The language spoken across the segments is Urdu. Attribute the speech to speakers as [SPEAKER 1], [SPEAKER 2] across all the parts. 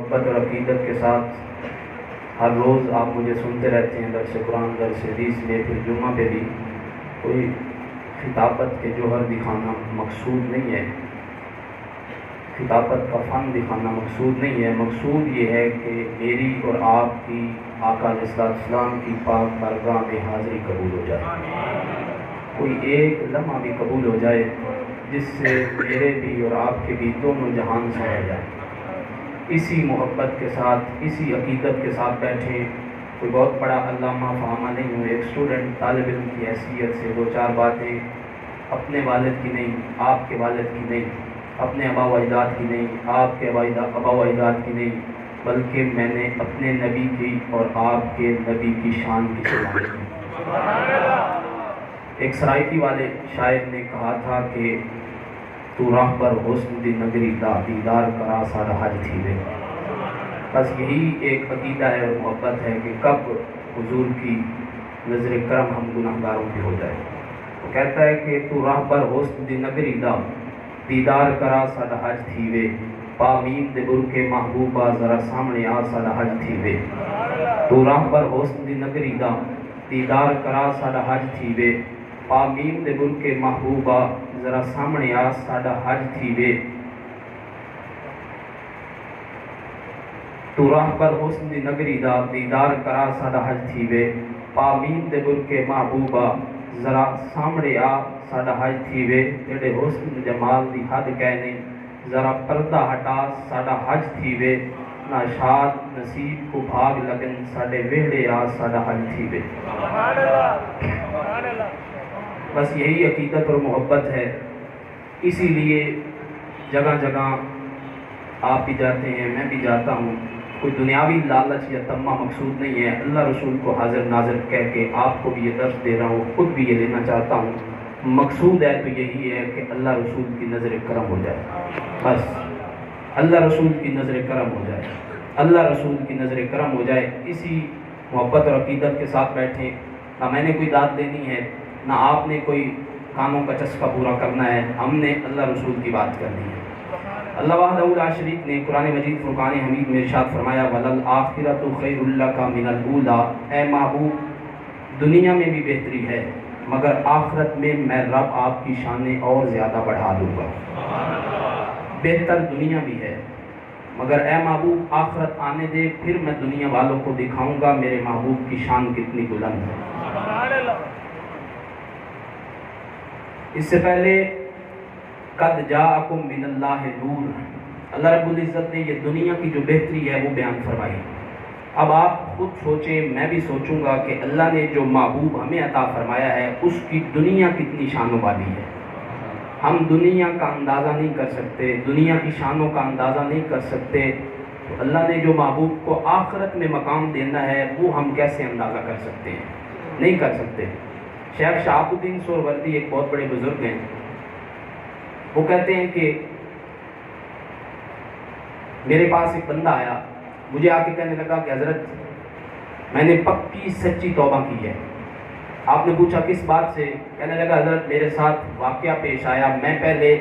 [SPEAKER 1] محبت اور عقیدت کے ساتھ ہر روز آپ مجھے سنتے رہتے ہیں، درس قرآن، درس حدیث میں، پھر جمعہ پہ بھی کوئی خطابت کے جوہر دکھانا مقصود نہیں ہے، خطابت کا فن دکھانا مقصود نہیں ہے۔ مقصود یہ ہے کہ میری اور آپ کی آقا علیہ السلام کی پاک بارگاہ میں حاضری قبول ہو جائے، کوئی ایک لمحہ بھی قبول ہو جائے جس سے میرے بھی اور آپ کے بھی دونوں جہان سنور جائے۔ اسی محبت کے ساتھ، اسی عقیدت کے ساتھ بیٹھیں۔ کوئی بہت بڑا علامہ فہامہ نہیں ہوں، ایک اسٹوڈنٹ طالب علم کی حیثیت سے دو چار باتیں اپنے والد کی نہیں، آپ کے والد کی نہیں، اپنے آبا و اجداد کی نہیں، آپ کے آبا و اجداد کی نہیں، بلکہ میں نے اپنے نبی کی اور آپ کے نبی کی شان کی سنائی۔ ایک سرائیکی والے شاعر نے کہا تھا کہ تو راہ پر حسن دی نگری دا دیدار کرا سارا حج تھی وے۔ بس یہی ایک عقیدہ ہے اور محبت ہے کہ کب حضور کی نظر کرم ہم گناہ گاروں کی ہو جائے۔ وہ کہتا ہے کہ تو راہ پر حسن دی نگری دا دیدار کرا سارا حج تھی وے، پامین دے بر کے محبوبہ ذرا سامنے آ سارا حج تھی وے۔ تو راہ پر حسن دی نگری دا دیدار کرا سارا حج تھی وے، پامین دے بر کے محبوبہ ذرا سامنے آ ساڈا حج تھی وے۔ تو راہ پر حسن دی نگری دا دیدار کرا ساڈا حج تھی وے، پامین دے بر کے محبوبہ ذرا سامنے آ ساڈا حج تھی وے۔ جڑے حسن جمال دی حد کہنے ذرا پردہ ہٹا ساڈا حج تھی وے، نہ شاد نصیب کو بھاگ لگن ساڈے ویڑے آ ساڈا حج تھی وے۔ بس یہی عقیدت اور محبت ہے، اسی لیے جگہ جگہ آپ بھی جاتے ہیں، میں بھی جاتا ہوں۔ کوئی دنیاوی لالچ یا تمہ مقصود نہیں ہے، اللہ رسول کو حاضر ناظر کہہ کے آپ کو بھی یہ درس دے رہا ہوں، خود بھی یہ لینا چاہتا ہوں۔ مقصود ہے تو یہی ہے کہ اللہ رسول کی نظر کرم ہو جائے، بس اللہ رسول کی نظر کرم ہو جائے، اللہ رسول کی نظر کرم ہو جائے۔ اسی محبت اور عقیدت کے ساتھ بیٹھیں۔ نہ میں نے کوئی داد دینی ہے، نہ آپ نے کوئی کاموں کا چسکا پورا کرنا ہے، ہم نے اللہ رسول کی بات کرنی ہے۔ اللہ وحدہ لا شریک نے قرآن مجید فرقان حمید میں ارشاد فرمایا وَلَلْآخِرَةُ خَيْرٌ لَكَ مِنَ الْأُولَىٰ، اے محبوب دنیا میں بھی بہتری ہے مگر آخرت میں میں رب آپ کی شانیں اور زیادہ بڑھا دوں گا۔ بہتر دنیا بھی ہے مگر اے محبوب آخرت آنے دے، پھر میں دنیا والوں کو دکھاؤں گا میرے محبوب کی شان کتنی بلند ہے۔ اس سے پہلے قد جاءکم من اللہ نور، اللہ رب العزت نے یہ دنیا کی جو بہتری ہے وہ بیان فرمائی۔ اب آپ خود سوچیں، میں بھی سوچوں گا کہ اللہ نے جو محبوب ہمیں عطا فرمایا ہے اس کی دنیا کتنی شانوں والی ہے۔ ہم دنیا کا اندازہ نہیں کر سکتے، دنیا کی شانوں کا اندازہ نہیں کر سکتے، تو اللہ نے جو محبوب کو آخرت میں مقام دینا ہے وہ ہم کیسے اندازہ کر سکتے ہیں؟ نہیں کر سکتے۔ شیخ شہاب الدین سہروردی ایک بہت بڑے بزرگ ہیں، وہ کہتے ہیں کہ میرے پاس ایک بندہ آیا، مجھے آ کے کہنے لگا کہ حضرت میں نے پکی سچی توبہ کی ہے۔ آپ نے پوچھا کس بات سے؟ کہنے لگا حضرت میرے ساتھ واقعہ پیش آیا، میں پہلے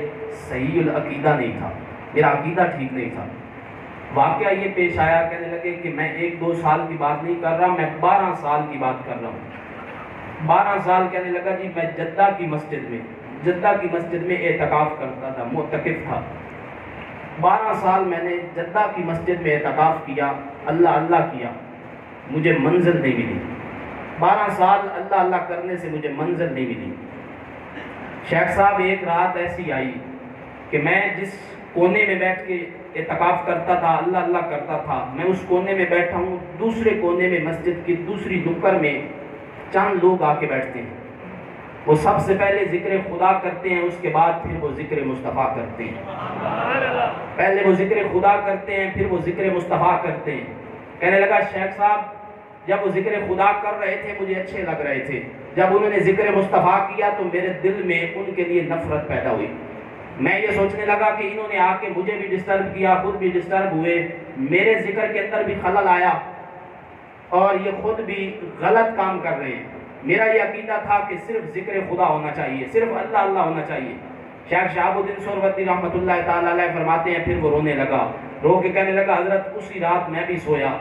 [SPEAKER 1] صحیح العقیدہ نہیں تھا، میرا عقیدہ ٹھیک نہیں تھا۔ واقعہ یہ پیش آیا، کہنے لگے کہ میں 1-2 سال کی بات نہیں کر رہا، میں 12 سال کی بات کر رہا ہوں۔ 12 سال کہنے لگا جی میں جدہ کی مسجد میں اعتکاف کرتا تھا، معتکف تھا۔ 12 سال میں نے جدہ کی مسجد میں اعتکاف کیا، اللہ اللہ کیا، مجھے منزل نہیں ملی۔ 12 سال اللہ اللہ کرنے سے مجھے منزل نہیں ملی۔ شیخ صاحب ایک رات ایسی آئی کہ میں جس کونے میں بیٹھ کے اعتکاف کرتا تھا، اللہ اللہ کرتا تھا، میں اس کونے میں بیٹھا ہوں، دوسرے کونے میں مسجد کی دوسری نکر میں چند لوگ آ کے بیٹھتے ہیں۔ وہ سب سے پہلے ذکر خدا کرتے ہیں، اس کے بعد پھر وہ ذکر مصطفیٰ کرتے ہیں۔ پہلے وہ ذکر خدا کرتے ہیں، پھر وہ ذکر مصطفیٰ کرتے ہیں۔ کہنے لگا شیخ صاحب جب وہ ذکر خدا کر رہے تھے مجھے اچھے لگ رہے تھے، جب انہوں نے ذکر مصطفیٰ کیا تو میرے دل میں ان کے لیے نفرت پیدا ہوئی۔ میں یہ سوچنے لگا کہ انہوں نے آ کے مجھے بھی ڈسٹرب کیا، خود بھی ڈسٹرب ہوئے، میرے ذکر کے اندر بھی خلل آیا اور یہ خود بھی غلط کام کر رہے ہیں۔ میرا یہ عقیدہ تھا کہ صرف ذکر خدا ہونا چاہیے، صرف اللہ اللہ ہونا چاہیے۔ شیخ شہاب الدین سہروردی رحمۃ اللہ تعالی علیہ فرماتے ہیں پھر وہ رونے لگا، رو کے کہنے لگا حضرت اسی رات میں بھی سویا،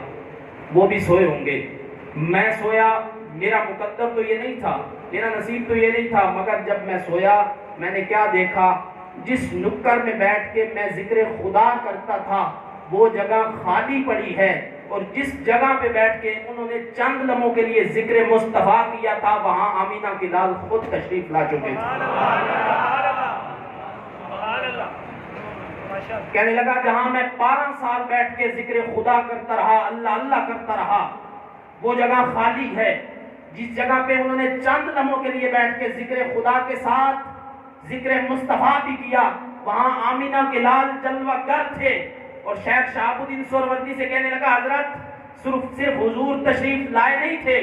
[SPEAKER 1] وہ بھی سوئے ہوں گے، میں سویا، میرا مقدر تو یہ نہیں تھا، میرا نصیب تو یہ نہیں تھا، مگر جب میں سویا میں نے کیا دیکھا، جس نکر میں بیٹھ کے میں ذکر خدا کرتا تھا وہ جگہ خالی پڑی ہے، اور جس جگہ پہ بیٹھ کے انہوں نے چند لمحوں کے لیے ذکر مصطفیٰ کیا تھا وہاں آمینہ کی لال خود تشریف لا چکے تھے۔ کہنے لگا جہاں میں 12 سال بیٹھ کے ذکر خدا کرتا رہا، اللہ اللہ کرتا رہا، وہ جگہ خالی ہے، جس جگہ پہ انہوں نے چند لمحوں کے لیے بیٹھ کے ذکر خدا کے ساتھ ذکر مصطفیٰ بھی کیا، وہاں آمینہ کے لال جلوہ گر تھے۔ اور شیخ شہاب الدین سہروردی سے کہنے لگا حضرت صرف حضور تشریف لائے نہیں تھے،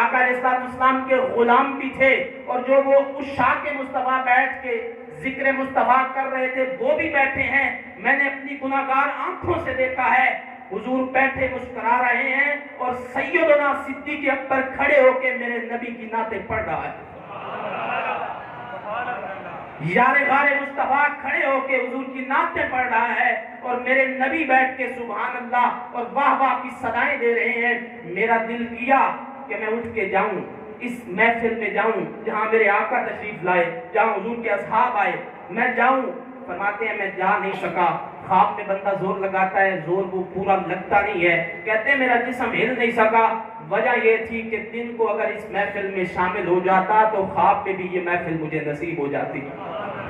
[SPEAKER 1] آقا علیہ السلام کے غلام بھی تھے، اور جو وہ عشاق مصطفیٰ بیٹھ کے ذکر مصطفیٰ کر رہے تھے وہ بھی بیٹھے ہیں، میں نے اپنی گناہگار آنکھوں سے دیکھا ہے، حضور بیٹھے مسکرا رہے ہیں اور سیدنا صدیق اکبر کھڑے ہو کے میرے نبی کی نعتیں پڑھ رہا ہے، یار غار مصطفیٰ کھڑے ہو کے حضور کی نعتیں پڑھ رہا ہے، اور میرے نبی بیٹھ کے سبحان اللہ اور واہ واہ کی صدائیں دے رہے ہیں۔ میرا دل کیا کہ میں اٹھ کے جاؤں، اس محفل میں جاؤں جہاں میرے آقا تشریف لائے، جہاں حضور کے اصحاب آئے، میں جاؤں۔ فرماتے ہیں میں جا نہیں سکا، خواب میں بندہ زور لگاتا ہے، زور وہ پورا لگتا نہیں ہے، کہتے ہیں میرا جسم ہل نہیں سکا، وجہ یہ تھی کہ دن کو اگر اس محفل میں شامل ہو جاتا تو خواب میں بھی یہ محفل مجھے نصیب ہو جاتی،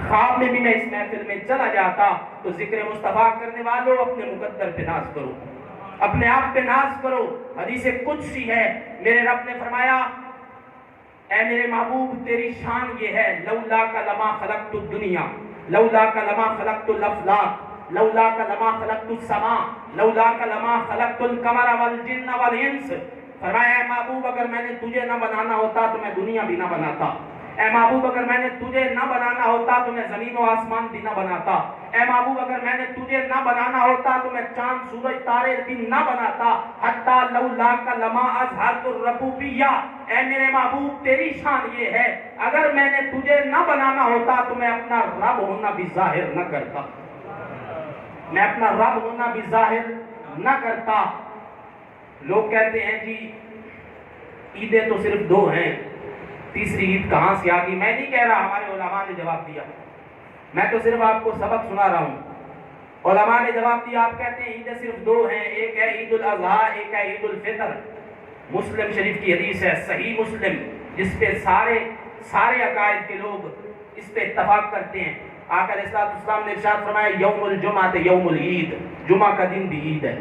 [SPEAKER 1] خواب میں بھی میں اس محفل میں چلا جاتا۔ تو ذکر مصطفیٰ کرنے والوں اپنے مقدر پہ ناز کرو، اپنے آپ پہ ناز کرو۔ حدیث قدسی ہے، میرے رب نے فرمایا اے میرے محبوب تیری شان یہ ہے، لولا کا لما خلقت الدنیا، لولا کا لما خلقت الافلاق، لولا کا لما خلقت السماء، لولا کا لما خلقت القمر والجن والانس۔ فرمایا اے محبوب اگر میں نے تجھے نہ بنانا ہوتا تو میں دنیا بھی نہ بناتا، اے محبوب اگر میں نے تجھے نہ بنانا ہوتا تو میں زمین و آسمان بھی نہ بناتا، اے محبوب اگر میں نے تجھے نہ بنانا ہوتا تو میں چاند سورج تارے بھی نہ بناتا، حتی لولا کا لما اظہرت الربوبیہ۔ اے میرے محبوب تیری شان یہ ہے اگر میں نے تجھے نہ بنانا ہوتا تو میں اپنا رب ہونا بھی ظاہر نہ کرتا، میں اپنا رب ہونا بھی ظاہر نہ کرتا۔ لوگ کہتے ہیں جی عیدیں تو صرف 2 ہیں، تیسری عید کہاں سے آ گئی؟ میں نہیں کہہ رہا، ہمارے علماء نے جواب دیا، میں تو صرف آپ کو سبق سنا رہا ہوں۔ علماء نے جواب دیا، آپ کہتے ہیں عیدیں صرف 2 ہیں، ایک ہے عید الاضحیٰ، ایک ہے عید الفطر۔ مسلم شریف کی حدیث ہے، صحیح مسلم، جس پہ سارے عقائد کے لوگ اس پہ اتفاق کرتے ہیں۔ آقا علیہ السلام نے ارشاد فرمایا یوم الجمعہ یوم العید، جمعہ کا دن بھی عید ہے۔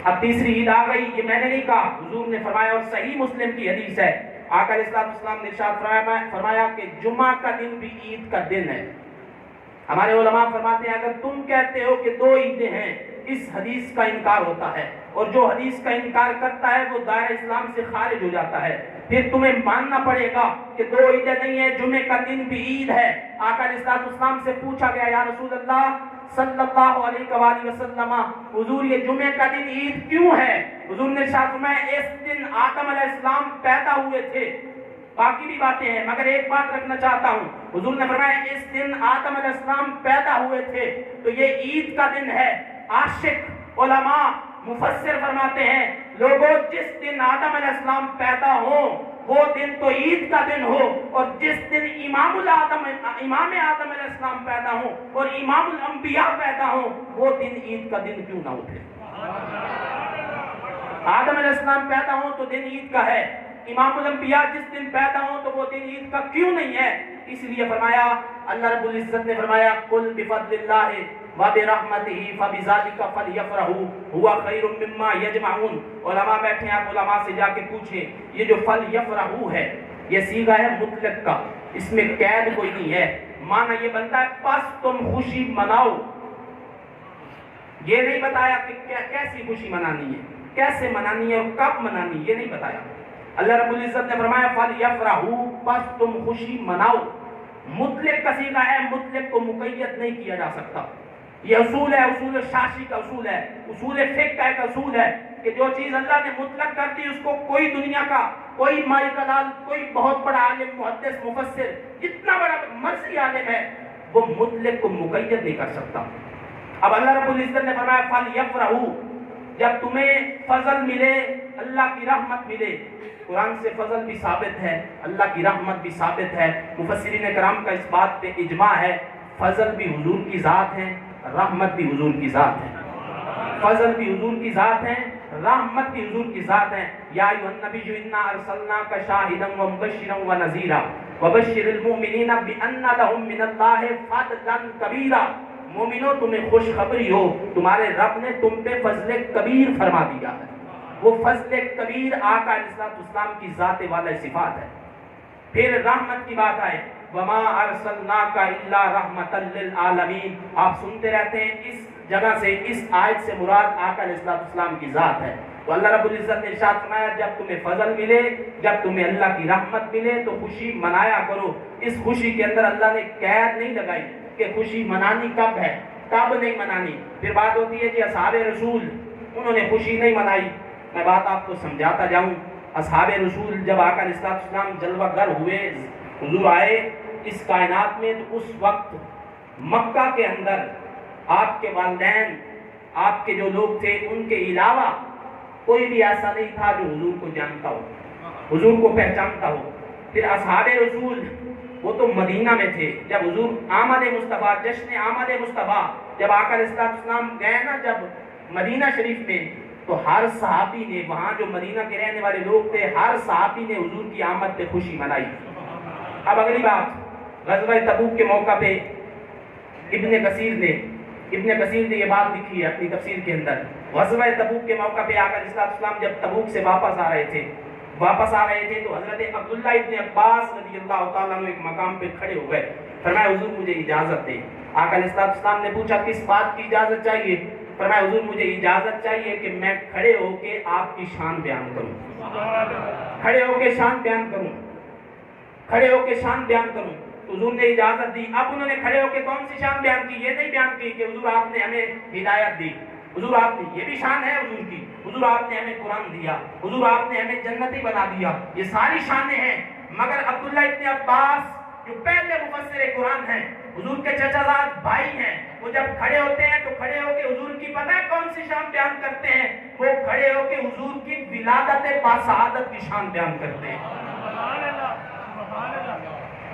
[SPEAKER 1] اب تیسری عید آ گئی، یہ میں نے نہیں کہا، حضور نے فرمایا، اور صحیح مسلم کی حدیث ہے، آقا علیہ السلام نے ارشاد فرمایا کہ جمعہ کا دن بھی عید کا دن ہے۔ ہمارے علماء فرماتے ہیں اگر تم کہتے ہو کہ 2 عیدیں ہیں، اس حدیث کا انکار ہوتا ہے، اور جو حدیث کا انکار کرتا ہے وہ دائرہ اسلام سے خارج ہو جاتا ہے، پھر تمہیں ماننا پڑے گا کہ 2 عیدیں نہیں ہیں، جمعے کا دن بھی عید ہے۔ آقا علیہ السلام سے پوچھا گیا یا رسول اللہ صلی اللہ علیہ وآلہ وسلم، حضور یہ جمعے کا دن عید کیوں ہے؟ حضور نے ارشاد فرمایا اس دن آدم علیہ السلام پیدا ہوئے تھے، باقی بھی باتیں ہیں مگر ایک بات رکھنا چاہتا ہوں، حضور نے فرمایا اس دن آدم علیہ السلام پیدا ہوئے تھے تو یہ عید کا دن ہے۔ عاشق علماء مفسر فرماتے ہیں لوگوں جس دن آدم علیہ السلام پیدا ہوں وہ دن تو عید کا دن ہو، اور جس دن امام آدم علیہ السلام پیدا ہوں اور امام الانبیاء پیدا ہوں وہ دن عید کا دن کیوں نہ اٹھے؟ آدم علیہ السلام پیدا ہوں تو دن عید کا ہے، امام الانبیاء جس دن پیدا ہوں تو وہ دن عید کا کیوں نہیں ہے؟ اس لیے فرمایا اللہ رب العزت نے فرمایا قل بفضل اللہ وبرحمتہ فبذلک فلیفرحوا هو خیر مما یجمعون۔ علماء بیٹھے ہیں، آپ علماء سے جا کے پوچھیں یہ جو فلیفرحوا ہے یہ صیغہ ہے مطلق کا، اس میں قید کوئی نہیں ہے، معنی یہ بنتا ہے پس تم خوشی مناؤ۔ یہ نہیں بتایا کہ کیسی خوشی منانی ہے، کیسے منانی ہے اور کب منانی، یہ نہیں بتایا۔ اللہ رب العزت نے فرمایا فَلْيَفْرَحُوا پس تم خوشی مناؤ۔ مطلق کا صیغہ ہے، مطلق کو مقید نہیں کیا جا سکتا، یہ اصول ہے، اصول شاشی کا اصول ہے، اصول فقہ کا ایک اصول ہے کہ جو چیز اللہ نے مطلق کر دی اس کو کوئی دنیا کا، کوئی مائی کلال، کوئی بہت بڑا عالم، محدث، مفسر، جتنا بڑا مرضی عالم ہے وہ مطلق کو مقید نہیں کر سکتا۔ اب اللہ رب العزت نے فرمایا فَلْيَفْرَحُوا، جب تمہیں فضل ملے، اللہ کی رحمت ملے، قرآن سے فضل بھی ثابت ہے، اللہ کی رحمت بھی ثابت ہے، مفسرین کرام کا اس بات پہ اجماع ہے، فضل بھی حضور کی ذات ہے، رحمت بھی حضور کی ذات ہے، فضل بھی حضور کی ذات ہے، رحمت بھی حضور کی ذات ہے۔ یا ایھا النبی انا ارسلناک شاہدا ومبشرا ونذیرا وبشر المؤمنین بان لهم من اللہ فضلا کبیرا، مومنو تمہیں خوشخبری ہو، تمہارے رب نے تم پہ فضل کبیر فرما دیا ہے۔ وہ فضل کبیر آقا علیہ السلام کی ذات والا صفات ہے۔ پھر رحمت کی بات آئے، وما ارسلناک الا رحمتا للعالمین، آپ سنتے رہتے ہیں اس جگہ سے، اس آیت سے مراد آقا علیہ السلام کی ذات ہے۔ تو اللہ رب العزت نے ارشاد فرمایا جب تمہیں فضل ملے، جب تمہیں اللہ کی رحمت ملے تو خوشی منایا کرو۔ اس خوشی کے اندر اللہ نے قید نہیں لگائی کہ خوشی منانی کب ہے، کب نہیں منانی۔ پھر بات ہوتی ہے کہ اصحاب رسول انہوں نے خوشی نہیں منائی، میں بات آپ کو سمجھاتا جاؤں۔ اصحاب رسول جب آقا علیہ السلام جلوہ گر ہوئے، حضور آئے اس کائنات میں، تو اس وقت مکہ کے اندر آپ کے والدین، آپ کے جو لوگ تھے، ان کے علاوہ کوئی بھی ایسا نہیں تھا جو حضور کو جانتا ہو، حضور کو پہچانتا ہو۔ پھر اصحاب رسول وہ تو مدینہ میں تھے، جب حضور آمد مصطفیٰ، جشن آمد مصطفیٰ جب آقا علیہ السلام گئے نا جب مدینہ شریف میں، تو ہر صحابی نے، وہاں جو مدینہ کے رہنے والے لوگ تھے، ہر صحابی نے حضور کی آمد پہ خوشی منائی۔ اب اگلی بات، غزوہ تبوک کے موقع پہ ابن کثیر نے یہ بات لکھی ہے اپنی تفسیر کے اندر۔ غزوہ تبوک کے موقع پہ آقا علیہ السلام جب تبوک سے واپس آ رہے تھے تو حضرت عبداللہ ابن عباس رضی اللہ تعالیٰ عنہ ایک مقام پہ کھڑے ہو گئے، فرمایا حضور مجھے اجازت دیں۔ آقا علیہ السلام نے پوچھا کس بات کی اجازت چاہیے؟ فرمایا حضور مجھے اجازت چاہیے کہ میں کھڑے ہو کے آپ کی شان بیان کروں، کھڑے ہو کے شان بیان کروں، کھڑے ہو کے شان بیان کروں۔ حضور نے اجازت دی۔ اب انہوں نے کھڑے ہو کے کون سی شان بیان کی؟ یہ نہیں بیان کی کہ حضور آپ نے ہمیں ہدایت دی، حضور آپ نے، یہ بھی شان ہے حضور کی، حضور آپ نے ہمیں قرآن دیا، حضور آپ نے ہمیں جنتی بنا دیا، یہ ساری شانیں ہیں۔ مگر عبداللہ ابن عباس جو پہلے مفسر قرآن ہیں، حضور کے چچا زاد بھائی ہیں، وہ جب کھڑے ہوتے ہیں تو کھڑے ہو کے حضور کی پتہ ہے کون سی شان بیان کرتے ہیں؟ وہ کھڑے ہو کے حضور کی ولادت باسعادت کی شان بیان کرتے ہیں،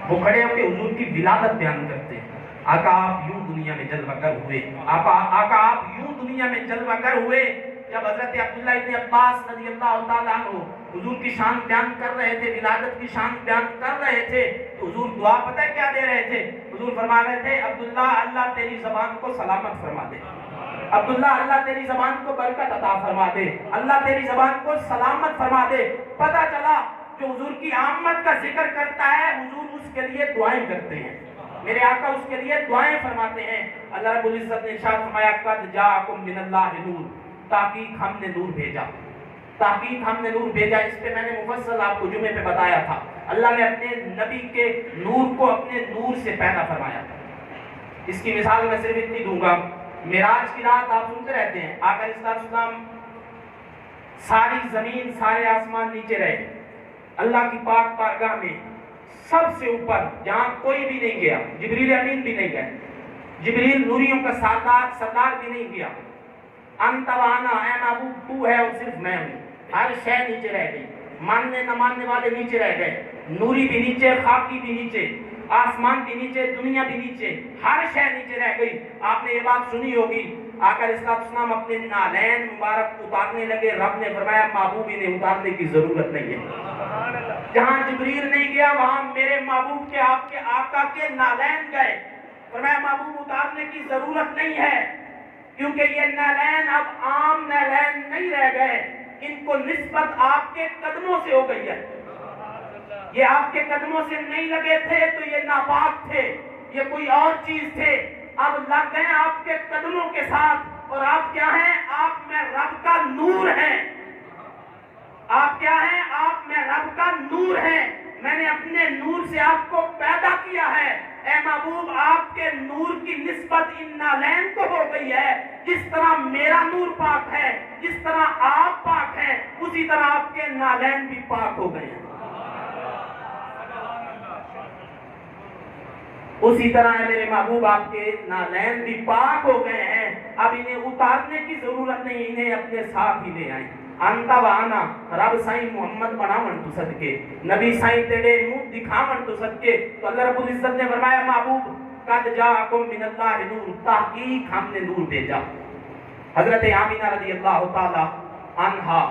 [SPEAKER 1] وہ کھڑے ہو کے حضور کی ولادت بیان کرتے ہیں۔ آقا آپ یوں دنیا میں جلوہ گر ہوئے، آقا آپ یوں دنیا میں جلوہ گر ہوئے۔ جب حضرت عبداللہ ابن عباس رضی اللہ تعالیٰ عنہ حضور کی شان بیان کر رہے تھے، ولادت کی شان بیان کر رہے تھے، تو حضور دعا پتہ ہے کیا دے رہے تھے؟ حضور فرما رہے تھے عبداللہ اللہ تیری زبان کو سلامت فرما دے، عبداللہ اللہ تیری زبان کو برکت عطا فرما دے، اللہ تیری زبان کو سلامت فرما دے۔ پتہ چلا جو حضور کی آمد کا ذکر کرتا ہے، حضور اس کے لیے دعائیں کرتے ہیں، میرے آقا اس کے لیے دعائیں فرماتے ہیں۔ اللہ رب العزت نے ارشاد فرمایا قد جاءکم من اللہ نور، تحقیق ہم نے نور بھیجا، تحقیق ہم نے نور بھیجا۔ اس پہ میں نے مفصل آپ کو جمعے پہ بتایا تھا، اللہ نے اپنے نبی کے نور کو اپنے نور سے پیدا فرمایا تھا۔ اس کی مثال میں صرف اتنی دوں گا، معراج کی رات آپ سنتے رہتے ہیں، آقا علیہ السلام ساری زمین سارے آسمان نیچے رہے، اللہ کی پاک بارگاہ میں سب سے اوپر جہاں کوئی بھی نہیں گیا، جبریل امین بھی نہیں گئے، جبریل نوریوں کا سردار بھی نہیں گیا، انت وانا، اے محبوب تو ہے اور صرف میں ہوں، ہر شے نیچے رہ گئی، ماننے نہ ماننے والے نیچے رہ گئے، نوری بھی نیچے، خاکی بھی نیچے، آسمان بھی نیچے، دنیا بھی نیچے، ہر شے نیچے رہ گئی۔ آپ نے یہ بات سنی ہوگی، آقا علیہ السلام اپنے نالین مبارک اتارنے لگے، رب نے فرمایا محبوب انہیں اتارنے کی ضرورت نہیں ہے۔ جہاں جبریل نہیں گیا وہاں میرے محبوب کے، آپ کے آقا کے نالین گئے، فرمایا محبوب اتارنے کی ضرورت نہیں ہے، کیونکہ یہ نالین اب عام نالین نہیں رہ گئے، ان کو نسبت آپ کے قدموں سے ہو گئی ہے۔ یہ آپ کے قدموں سے نہیں لگے تھے تو یہ ناپاک تھے، یہ کوئی اور چیز تھے، اب لگ گئے آپ کے قدموں کے ساتھ، اور آپ کیا ہیں؟ آپ میں رب کا نور ہیں۔ آپ کیا ہیں؟ آپ میں رب کا نور ہیں، میں نے اپنے نور سے آپ کو پیدا کیا ہے۔ اے محبوب آپ کے نور کی نسبت ان نالین کو ہو گئی ہے، جس طرح میرا نور پاک ہے، جس طرح آپ پاک ہیں، اسی طرح آپ کے نالین بھی پاک ہو گئے ہیں۔ اسی طرح ہے میرے محبوب آپ کے نالین بھی پاک ہو گئے ہیں۔ اب انہیں اتارنے کی ضرورت نہیں، انہیں اپنے ساتھ ہی لے آئیں۔ آنتا وانا رب سائیں محمد بناون تو صدقے، نبی سائیں تیرے منہ دکھاون تو صدقے۔ تو اللہ رب العزت نے فرمایا محبوب قد جاءکم من اللہ نور، تحقیق ہم نے نور بھیجا۔ حضرت آمینہ رضی اللہ تعالی عنہا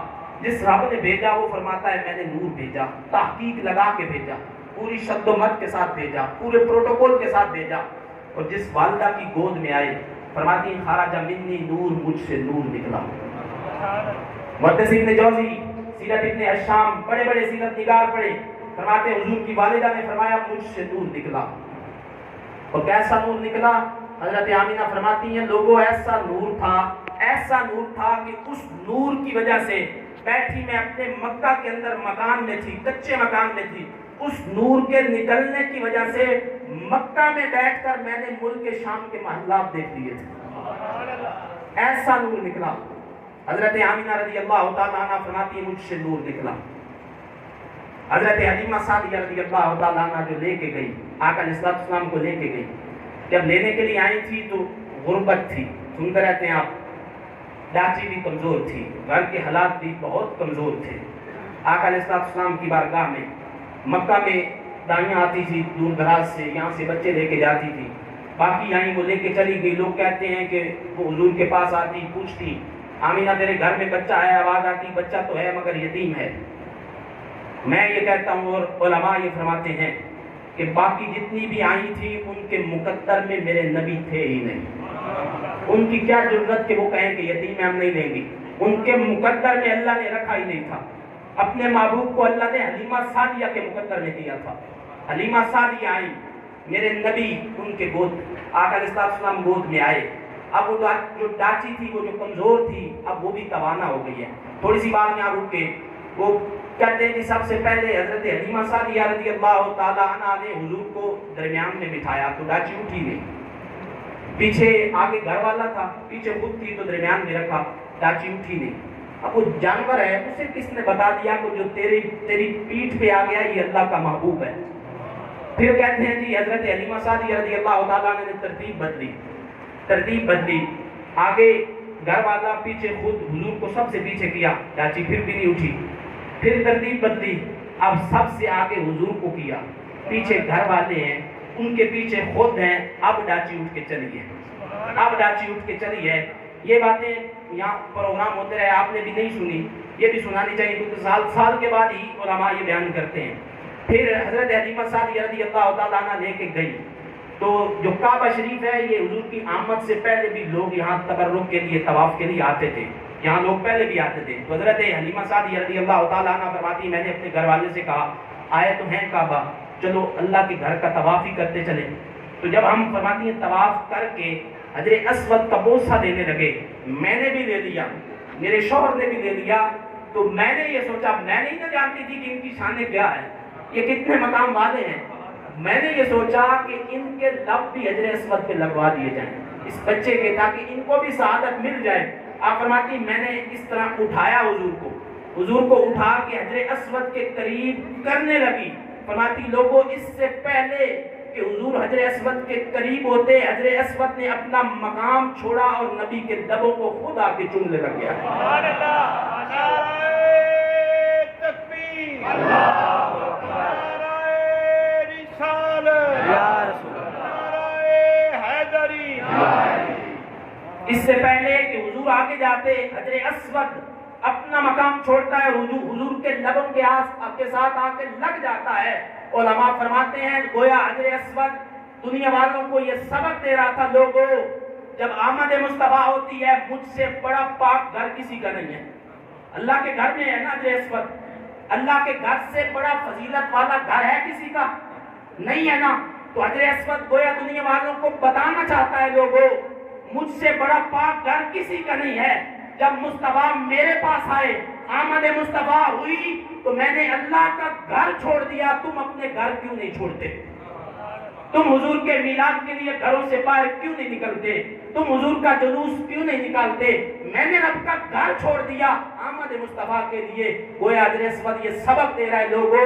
[SPEAKER 1] جس رب نے بھیجا وہ فرماتا ہے میں نے نور بھیجا، تحقیق لگا کے بھیجا، پوری شد و مت کے ساتھ بھیجا، پورے پروٹوکول کے ساتھ بھیجا۔ اور جس والدہ کی گود میں آئے فرماتی ہیں خارج منی نور، مجھ سے نور نکلا۔ محدث ابن جوزی سیرت ابن ہشام بڑے بڑے سیرت نگار پڑھے، فرماتے ہیں حضور کی والدہ نے فرمایا مجھ سے نور نکلا۔ اور کیسا نور نکلا؟ حضرت آمینہ فرماتی ہیں لوگوں ایسا نور تھا کہ اس نور کی وجہ سے بیٹھی میں اپنے مکہ کے اندر مکان میں تھی، کچے مکان میں تھی، اس نور کے نکلنے کی وجہ سے مکہ میں بیٹھ کر میں نے ملک شام کے محلات دیکھ لیے تھے، ایسا نور نکلا۔ حضرت آمینہ رضی اللہ تعالیٰ عنہ فرماتی ہے مجھ سے نور نکلا۔ حضرت حلیمہ سعدیہ رضی اللہ تعالیٰ عنہ جو لے کے گئی، آقا علیہ السلام کو لے کے گئی، جب لینے کے لیے آئی تھی تو غربت تھی، سنتے رہتے ہیں آپ، ڈاچی بھی کمزور تھی، گھر کے حالات بھی بہت کمزور تھے۔ آقا علیہ السلام کی بارگاہ میں مکہ میں دائیاں آتی تھی دور دراز سے، یہاں سے بچے لے کے جاتی تھی، باقی آئیں وہ لے کے چلی گئی۔ لوگ کہتے ہیں کہ وہ حضور کے پاس آتی پوچھتی آمینہ تیرے گھر میں بچہ ہے؟ آواز آتی بچہ تو ہے مگر یتیم ہے۔ میں یہ کہتا ہوں اور علماء یہ فرماتے ہیں کہ باقی جتنی بھی آئی تھی ان کے مقدر میں میرے نبی تھے ہی نہیں، ان کی کیا ضرورت کہ وہ کہیں کہ یتیم ہم نہیں لیں گے، ان کے مقدر میں اللہ نے رکھا ہی نہیں تھا۔ اپنے محبوب کو اللہ نے حلیمہ سعدیہ کے مقدر میں دیا تھا۔ حلیمہ سعدیہ آئی، میرے نبی ان کے گود، آقا علیہ السلام گود میں آئے۔ اب وہ جو ڈاچی تھی، وہ جو کمزور تھی، اب وہ بھی توانا ہو گئی ہے۔ تھوڑی سی بات یہاں رک کے وہ کہتے ہیں کہ سب سے پہلے حضرت حلیمہ سعدیہ رضی اللہ تعالیٰ عنہ نے حضور کو درمیان میں بٹھایا تو ڈاچی اٹھی نہیں، پیچھے آگے گھر والا تھا، پیچھے خود تھی تو درمیان میں رکھا، ڈاچی اٹھی نہیں۔ اب وہ جانور ہے، اسے کس نے بتا دیا کہ جو تیری پیٹھ پہ آ گیا یہ اللہ کا محبوب ہے۔ پھر کہتے ہیں جی حضرت حلیمہ سعدیہ رضی اللہ تعالیٰ عنہ نے ترتیب بدلی، آگے گھر والا پیچھے خود، حضور کو سب سے پیچھے کیا، ڈاچی پھر بھی نہیں اٹھی۔ پھر ترتیب بدلی، اب سب سے آگے حضور کو کیا، پیچھے گھر والے ہیں، ان کے پیچھے خود ہیں، اب ڈاچی اٹھ کے چلی ہے۔ یہ باتیں یہاں پروگرام ہوتے رہے، آپ نے بھی نہیں سنی، یہ بھی سنانی چاہیے کیونکہ سال کے بعد ہی علماء یہ بیان کرتے ہیں۔ پھر حضرت حلیمہ سعدیہ رضی اللہ تعالیٰ عنہ لے کے گئی تو جو کعبہ شریف ہے یہ حضور کی آمد سے پہلے بھی لوگ یہاں تبرک کے لیے، طواف کے لیے آتے تھے، یہاں لوگ پہلے بھی آتے تھے۔ تو حضرت حلیمہ سعدیہ رضی اللہ تعالیٰ عنہ فرماتی میں نے اپنے گھر والے سے کہا آئے تو ہیں کعبہ، چلو اللہ کے گھر کا طواف ہی کرتے چلیں۔ تو جب ہم فرماتی ہیں طواف کر کے حجر اسود کا بوسہ دینے لگے، میں نے بھی لے لیا، میرے شوہر نے بھی لے لیا، تو میں نے یہ سوچا، میں نہیں نہ جانتی تھی کہ ان کی شانیں کیا ہے، یہ کتنے مقام والے ہیں، میں نے یہ سوچا کہ ان کے لب بھی حجر اسود پہ لگوا دیے جائیں اس بچے کے، تاکہ ان کو بھی سعادت مل جائے۔ آپ فرماتی میں نے اس طرح اٹھایا حضور کو اٹھا کے حجر اسود کے قریب کرنے لگی۔ فرماتی لوگوں اس سے پہلے کہ حضور حجر اسود کے قریب ہوتے، حجر اسود نے اپنا مقام چھوڑا اور نبی کے لبوں کو خود آ کے چومنے لگ گیا۔
[SPEAKER 2] سبحان اللہ، نعرہ تکبیر، اللہ اکبر، نعرہ رسالت، یا رسول اللہ، نعرہ حیدری۔
[SPEAKER 1] اس سے پہلے کہ حضور آگے جاتے حجر اسود اپنا مقام چھوڑتا ہے، حضور کے لبوں کے ساتھ آ کے لگ جاتا ہے۔ علماء فرماتے ہیں گویا حجر اسود دنیا والوں کو یہ سبق دے رہا تھا، لوگوں جب آمد مصطفیٰ ہوتی ہے مجھ سے بڑا پاک گھر کسی کا نہیں ہے۔ اللہ کے گھر میں ہے نا حجر اسود، اللہ کے گھر سے بڑا فضیلت والا گھر ہے کسی کا نہیں ہے نا۔ تو حجر اسود گویا دنیا والوں کو بتانا چاہتا ہے لوگوں مجھ سے بڑا پاک گھر کسی کا نہیں ہے۔ جب مصطفیٰ میرے پاس آئے، آمد مصطفیٰ ہوئی تو میں نے اللہ کا گھر چھوڑ دیا، تم اپنے گھر کیوں نہیں چھوڑتے؟ تم حضور کے میلاد کے لیے گھروں سے باہر کیوں نہیں نکلتے؟ تم حضور کا جلوس کیوں نہیں نکالتے؟ میں نے رب کا گھر چھوڑ دیا آمد مصطفیٰ کے لیے۔ گویا حجر اسود یہ سبق دے رہا ہے لوگوں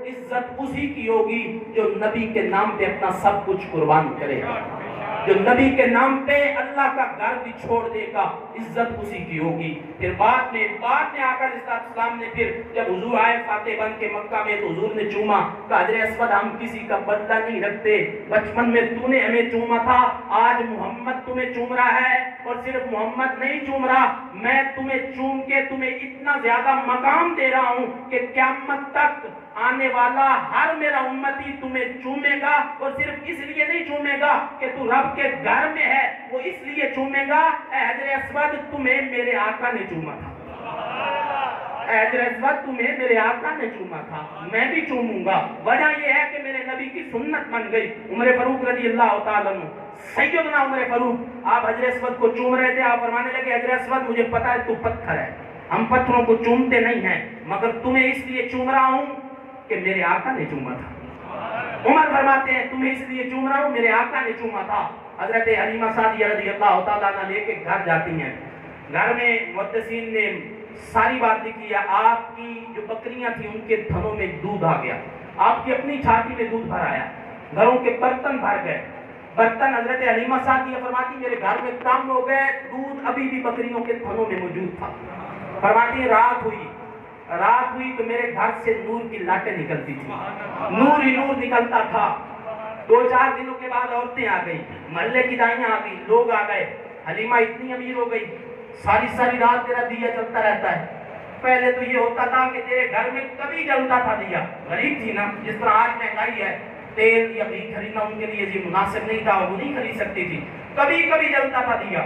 [SPEAKER 1] عزت اسی کی ہوگی جو نبی کے نام پہ اپنا سب کچھ قربان کرے گا۔ جو نبی کے نام پہ اللہ کا گھر بھی چھوڑ دے گا عزت اسی کی ہوگی۔ پھر بعد میں آقا علیہ السلام نے پھر جب حضور آئے فاتح بن کے مکہ میں تو حضور نے چوما، کہا حجر اسود ہم کسی کا بدلہ نہیں رکھتے، بچپن میں تو نے ہمیں چوما تھا، آج محمد تمہیں چوم رہا ہے، اور صرف محمد نہیں چوم رہا، میں تمہیں چوم کے تمہیں اتنا زیادہ مقام دے رہا ہوں کہ قیامت تک آنے والا ہر میرا امتی تمہیں چومے گا، اور صرف اس لیے نہیں چومے گا کہ تو رب کے گھر میں ہے، وہ اس لیے چومے گا اے حجر اسود تمہیں میرے آقا نے چوما تھا، اے حجر اسود تمہیں میرے آقا نے چوما تھا، میں بھی چوموں گا۔ وجہ یہ ہے کہ میرے نبی کی سنت بن گئی۔ عمر فاروق رضی اللہ تعالیٰ عنہ، سیدنا عمر فاروق، آپ حجر اسود کو چوم رہے تھے، آپ فرمانے لگے حجر اسود مجھے پتا ہے تو پتھر ہے، ہم پتھروں کو چومتے نہیں ہیں، مگر تمہیں اس لیے چوم رہا ہوں کہ میرے آقا نے چوما تھا۔ عمر فرماتے ہیں تمہیں اس لیے چوم رہا ہوں میرے آقا نے چوما تھا۔ حضرت حلیمہ سعدیہ رضی اللہ تعالیٰ عنہ لے کے گھر جاتی ہیں، گھر میں محدثین نے ساری بات لکھی ہے، آپ کی جو بکریاں تھیں ان کے تھنوں میں دودھ آ گیا، آپ کی اپنی چھاتی میں دودھ بھر آیا، گھروں کے برتن بھر گئے، برتن حضرت حلیمہ سعدیہ فرماتی میرے گھر میں کم ہو گئے، دودھ ابھی بھی بکریوں کے تھنوں میں موجود تھا۔ فرماتی رات ہوئی تو میرے گھر سے نور کی لاٹیں نکلتی تھی، نور ہی نور نکلتا تھا۔ 2-4 دنوں کے بعد عورتیں آ گئی، محلے کی دائیاں آ گئی، لوگ آ گئے، حلیمہ اتنی امیر ہو گئی، ساری رات تیرا دیا جلتا رہتا ہے۔ پہلے تو یہ ہوتا تھا کہ تیرے گھر میں کبھی جلتا تھا دیا، غریب تھی نا، جس طرح آج مہنگائی ہے، تیل یا گھی خریدنا ان کے لیے یہ مناسب نہیں تھا، وہ نہیں خرید سکتی تھی، کبھی جلتا تھا دیا۔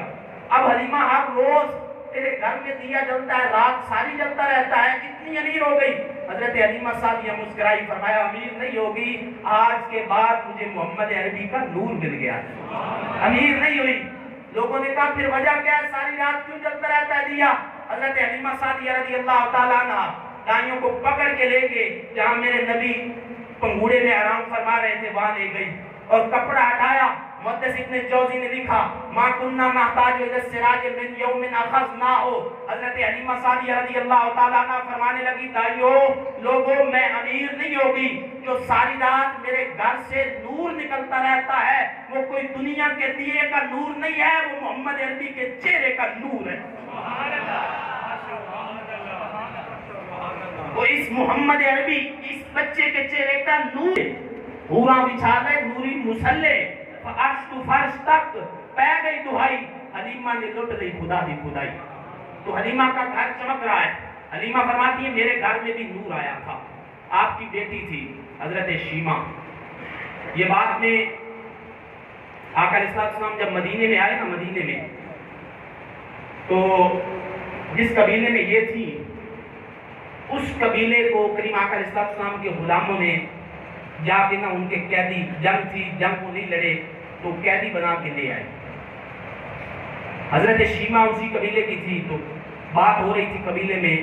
[SPEAKER 1] اب حلیمہ ہر روز تیرے گھر میں دیا جلتا ہے، رات ساری جلتا رہتا ہے، اتنی امیر ہو گئی۔ حضرت حلیمہ سعدیہ مسکرائی، فرمایا امیر نہیں ہوگی، آج کے بعد مجھے محمد عربی کا نور مل گیا، امیر نہیں ہوئی۔ لوگوں نے کہا پھر وجہ کیا ہے، ساری رات کیوں جلتا رہتا ہے دیا؟ حضرت حلیمہ سعدیہ رضی اللہ تعالیٰ عنہ دائیوں کو پکڑ کے لے کے جہاں میرے نبی پنگوڑے میں آرام فرما رہے تھے وہاں لے گئی اور کپڑا ہٹایا۔ محدث ابن جوزی نے لکھا ما کننا نحتاج الی السراج من یوم اخذناہ، حضرت حلیمہ سعدیہ رضی اللہ تعالیٰ عنہ فرمانے لگی دائیوں لوگوں میں امیر نہیں ہوگی، جو ساری رات میرے گھر سے نور نکلتا رہتا ہے وہ کوئی دنیا کے دیے کا نور نہیں ہے، وہ محمد عربی کے چہرے کا نور ہے۔ وہ اس محمد عربی اس بچے کے چہرے کا نور ہے۔ حوراں بچھا رہے نوری مسلح، عرش تو فرش تک پہ گئی دہائی، حلیمہ نے لٹ رہی خدا دی خدائی۔ تو حلیمہ کا گھر چمک رہا ہے، حلیمہ فرماتی ہے میرے گھر میں بھی نور آیا تھا، آپ کی بیٹی تھی حضرت شیمہ۔ یہ بات میں آقا علیہ السلام جب مدینے میں آئے نا، مدینے میں تو جس قبیلے میں یہ تھی اس قبیلے کو کریم آقا علیہ السلام کے غلاموں نے جا کے نا ان کے قیدی، جنگ تھی، جنگ کو نہیں لڑے تو قیدی بنا کے لے آئے۔ حضرت شیمہ اسی قبیلے کی تھی، تو بات ہو رہی تھی قبیلے میں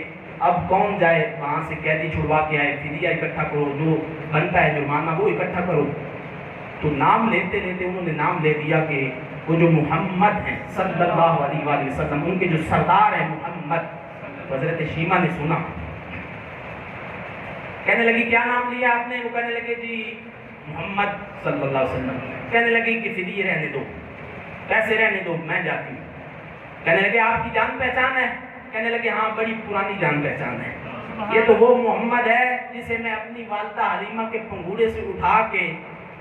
[SPEAKER 1] اب کون جائے وہاں سے قیدی چھڑوا کے آئے، فدیہ اکٹھا کرو، جو بنتا ہے جرمانہ وہ اکٹھا کرو۔ تو نام لیتے لیتے انہوں نے نام لے دیا کہ وہ جو محمد ہیں صلی اللہ علیہ وآلہ وسلم، ان کے جو سردار ہیں محمد۔ حضرت شیمہ نے سنا، کہنے لگی کیا نام لیا آپ نے؟ وہ کہنے لگے جی محمد صلی اللہ علیہ وسلم۔ کہنے لگی کہ فدیے رہنے دو، پیسے رہنے دو، میں جاتی ہوں۔ کہنے لگے آپ کی جان پہچان ہے؟ کہنے لگے ہاں بڑی پرانی جان پہچان ہے، یہ تو وہ محمد ہے جسے میں اپنی والدہ حلیمہ کے پنگوڑے سے اٹھا کے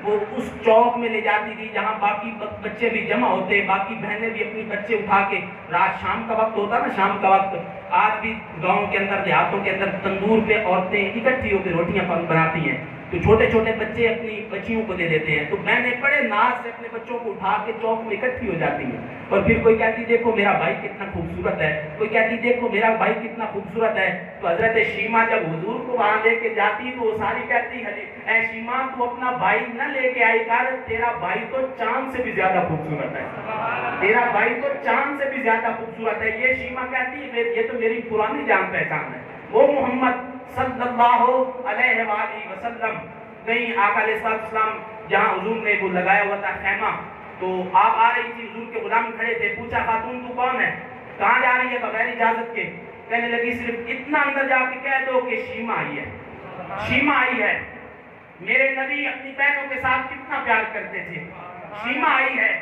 [SPEAKER 1] وہ اس چوک میں لے جاتی تھی جہاں باقی بچے بھی جمع ہوتے، باقی بہنیں بھی اپنی بچے اٹھا کے، رات شام کا وقت ہوتا نا، شام کا وقت آج بھی گاؤں کے اندر دیہاتوں کے اندر تندور پہ عورتیں اکٹھی ہو کے روٹیاں بناتی ہیں، تو چھوٹے چھوٹے بچے اپنی بچیوں کو دے دیتے ہیں، تو بہنیں بڑے ناز سے اپنے بچوں کو اٹھا کے چوک میں اکٹھی ہو جاتی ہیں، اور پھر کوئی کہتی دیکھو میرا بھائی کتنا خوبصورت ہے، کوئی کہتی دیکھو میرا بھائی کتنا خوبصورت ہے۔ تو حضرت شیمہ جب حضور کو وہاں لے کے جاتی تو وہ ساری کہتی اے شیمہ تو اپنا بھائی نہ لے کے آئی کر، تیرا بھائی تو چاند سے بھی زیادہ خوبصورت ہے، تیرا بھائی تو چاند سے بھی زیادہ خوبصورت ہے۔ یہ شیمہ کہتی ہے یہ تو میری پرانی جان پہچان ہے، وہ محمد صلی اللہ علیہ وآلہ وسلم۔ کہیں آقا علیہ السلام جہاں حضور نے وہ لگایا ہوا تھا خیمہ، تو آپ آ رہی تھی، حضور کے غلام کھڑے تھے، پوچھا خاتون تو کون ہے، کہاں جا رہی ہے بغیر اجازت کے؟ کہنے لگی صرف اتنا اندر جا کے کہہ دو کہ شیمہ آئی ہے، شیمہ آئی ہے۔ میرے نبی اپنی بہنوں کے ساتھ کتنا پیار کرتے تھے، شیمہ آئی ہے۔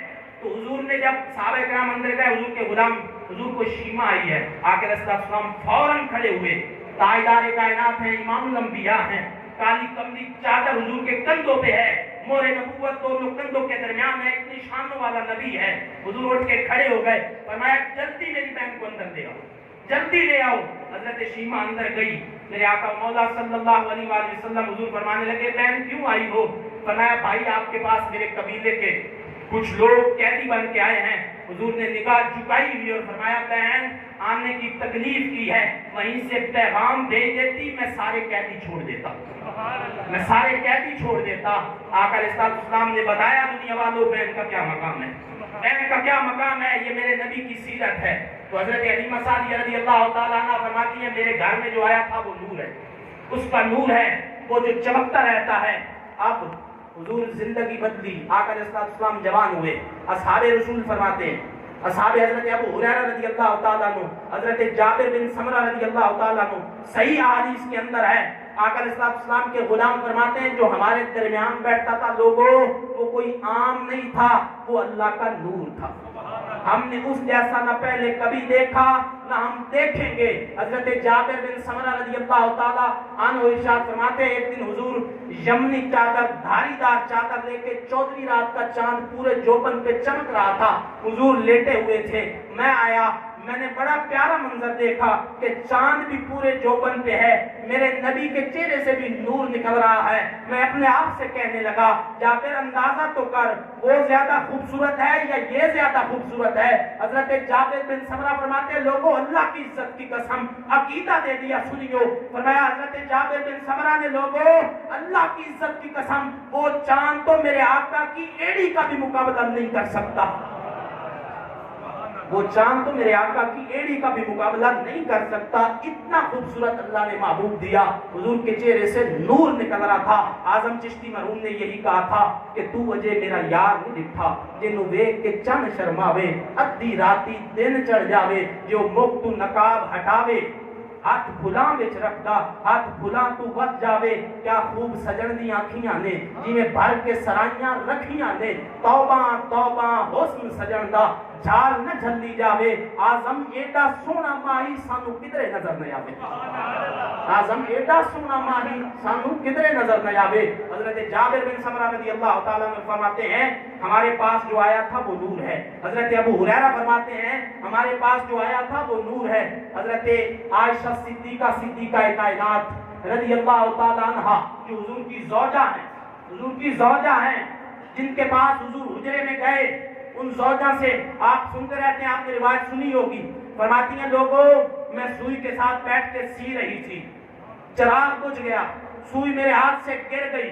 [SPEAKER 1] تو حضور نے جب صحابہ کرام اندر گئے، حضور کے غلام، حضور کو شیما آئی ہے، آقا علیہ السلام فوراً کھڑے ہوئے، تاجدار کائنات ہیں، امام الانبیاء ہیں، کالی کملی چادر حضور کے کندھوں پہ ہے، مور نبوت دونوں کندھوں کے درمیان ہے، اتنی شانوں والا نبی ہے۔ حضور اٹھ کے کھڑے ہو گئے، فرمایا جلدی میری بہن کو اندر لے آؤ، جلدی لے آؤ۔ حضرت شیما اندر گئی، میرے آقا مولا صلی اللہ علیہ وآلہ وسلم حضور فرمانے لگے بہن کیوں آئی ہو؟ فرمایا بھائی آپ کے پاس میرے قبیلے کے کچھ لوگ قیدی بن کے آئے ہیں۔ حضور نے نگاہ جھکائی ہوئی اور فرمایا بہن آنے کی تکلیف کی ہے، وہیں سے پیغام بھیج دیتی، میں سارے قیدی چھوڑ دیتا، میں سارے قیدی چھوڑ دیتا۔ آقا علیہ السلام نے بتایا دنیا والوں بہن کا کیا مقام ہے، بہن کا کیا مقام ہے، یہ میرے نبی کی سیرت ہے۔ تو حضرت حلیمہ سعدیہ رضی اللہ تعالیٰ عنہ فرماتی ہیں میرے گھر میں جو آیا تھا وہ نور ہے، اس کا نور ہے وہ جو چمکتا رہتا ہے۔ اب حضور زندگی بدلی، آقا علیہ السلام جوان ہوئے، اصحاب رسول فرماتے ہیں، اصحاب حضرت ابو ہریرہ رضی اللہ تعالیٰ عنہ، حضرت جابر بن سمرہ رضی اللہ تعالیٰ عنہ، صحیح احادیث کے اندر ہے، آقا علیہ السلام کے غلام فرماتے ہیں جو ہمارے درمیان بیٹھتا تھا لوگوں وہ کوئی عام نہیں تھا، وہ اللہ کا نور تھا، ہم نے اس جیسا نہ پہلے کبھی دیکھا نہ ہم دیکھیں گے۔ حضرت جابر بن سمرہ رضی اللہ تعالیٰ عنہ ارشاد فرماتے ہیں ایک دن حضور یمنی چادر، دھاری دار چادر لے کے 14ویں رات کا چاند پورے جوبن پہ چمک رہا تھا، حضور لیٹے ہوئے تھے، میں آیا، میں نے بڑا پیارا منظر دیکھا کہ چاند بھی پورے جوبن پہ ہے، میرے نبی کے چہرے سے بھی نور نکل رہا ہے۔ میں اپنے آپ سے کہنے لگا جابر اندازہ تو کر وہ زیادہ خوبصورت ہے یا یہ زیادہ خوبصورت ہے؟ حضرت جابر بن سمرہ فرماتے ہیں لوگوں اللہ کی عزت کی قسم عقیدہ دے دیا سنیو۔ فرمایا حضرت جابر بن سمرہ نے لوگوں اللہ کی عزت کی قسم وہ چاند تو میرے آقا کی ایڑی کا بھی مقابلہ نہیں کر سکتا، وہ چاند تو میرے آقا کی ایڑی کا بھی مقابلہ نہیں کر سکتا، اتنا خوبصورت اللہ نے محبوب دیا۔ حضور کے چہرے سے نور نکل رہا تھا۔ اعظم چشتی مرحوم نے یہی کہا تھا کہ تو وجہ میرا یار نہیں دکھا جنو ویکھ کے چن شرماوے، ادھی راتی دن چڑھ جاوے، جو مک تو نقاب ہٹاوے، ہاتھ پھلاں وچ رکھدا ہاتھ پھلاں تو ود جاوے، کیا خوب سجن دی آنکھیاں نے جویں بھر کے سرائیاں رکھیاں نے، توبہ توبہ حسن سجن دا جھال نہ جھلی جاوے، آزم ایڈا سونا ماہی سانو کدرے نظر نہ آوے، آزم ایڈا سونا ماہی سانو کدرے نظر نہ آوے۔ حضرت جابر بن سمرہ رضی اللہ تعالیٰ عنہ فرماتے ہیں ہمارے پاس جو آیا تھا وہ نور ہے۔ حضرت ابو ہریرہ فرماتے ہیں ہمارے پاس جو آیا تھا وہ نور ہے۔ حضرت عائشہ صدیقہ کائنات رضی اللہ تعالیٰ عنہ جو حضور کی زوجہ ہیں، حضور کی زوجہ ہیں، جن کے پاس حضور حجرے میں گئے، ان زوجہ سے آپ سنتے رہتے ہیں، آپ نے روایت سنی ہوگی، فرماتی ہیں لوگوں میں سوئی کے ساتھ بیٹھ کے سی رہی تھی، چراغ بجھ گیا، سوئی میرے ہاتھ سے گر گئی،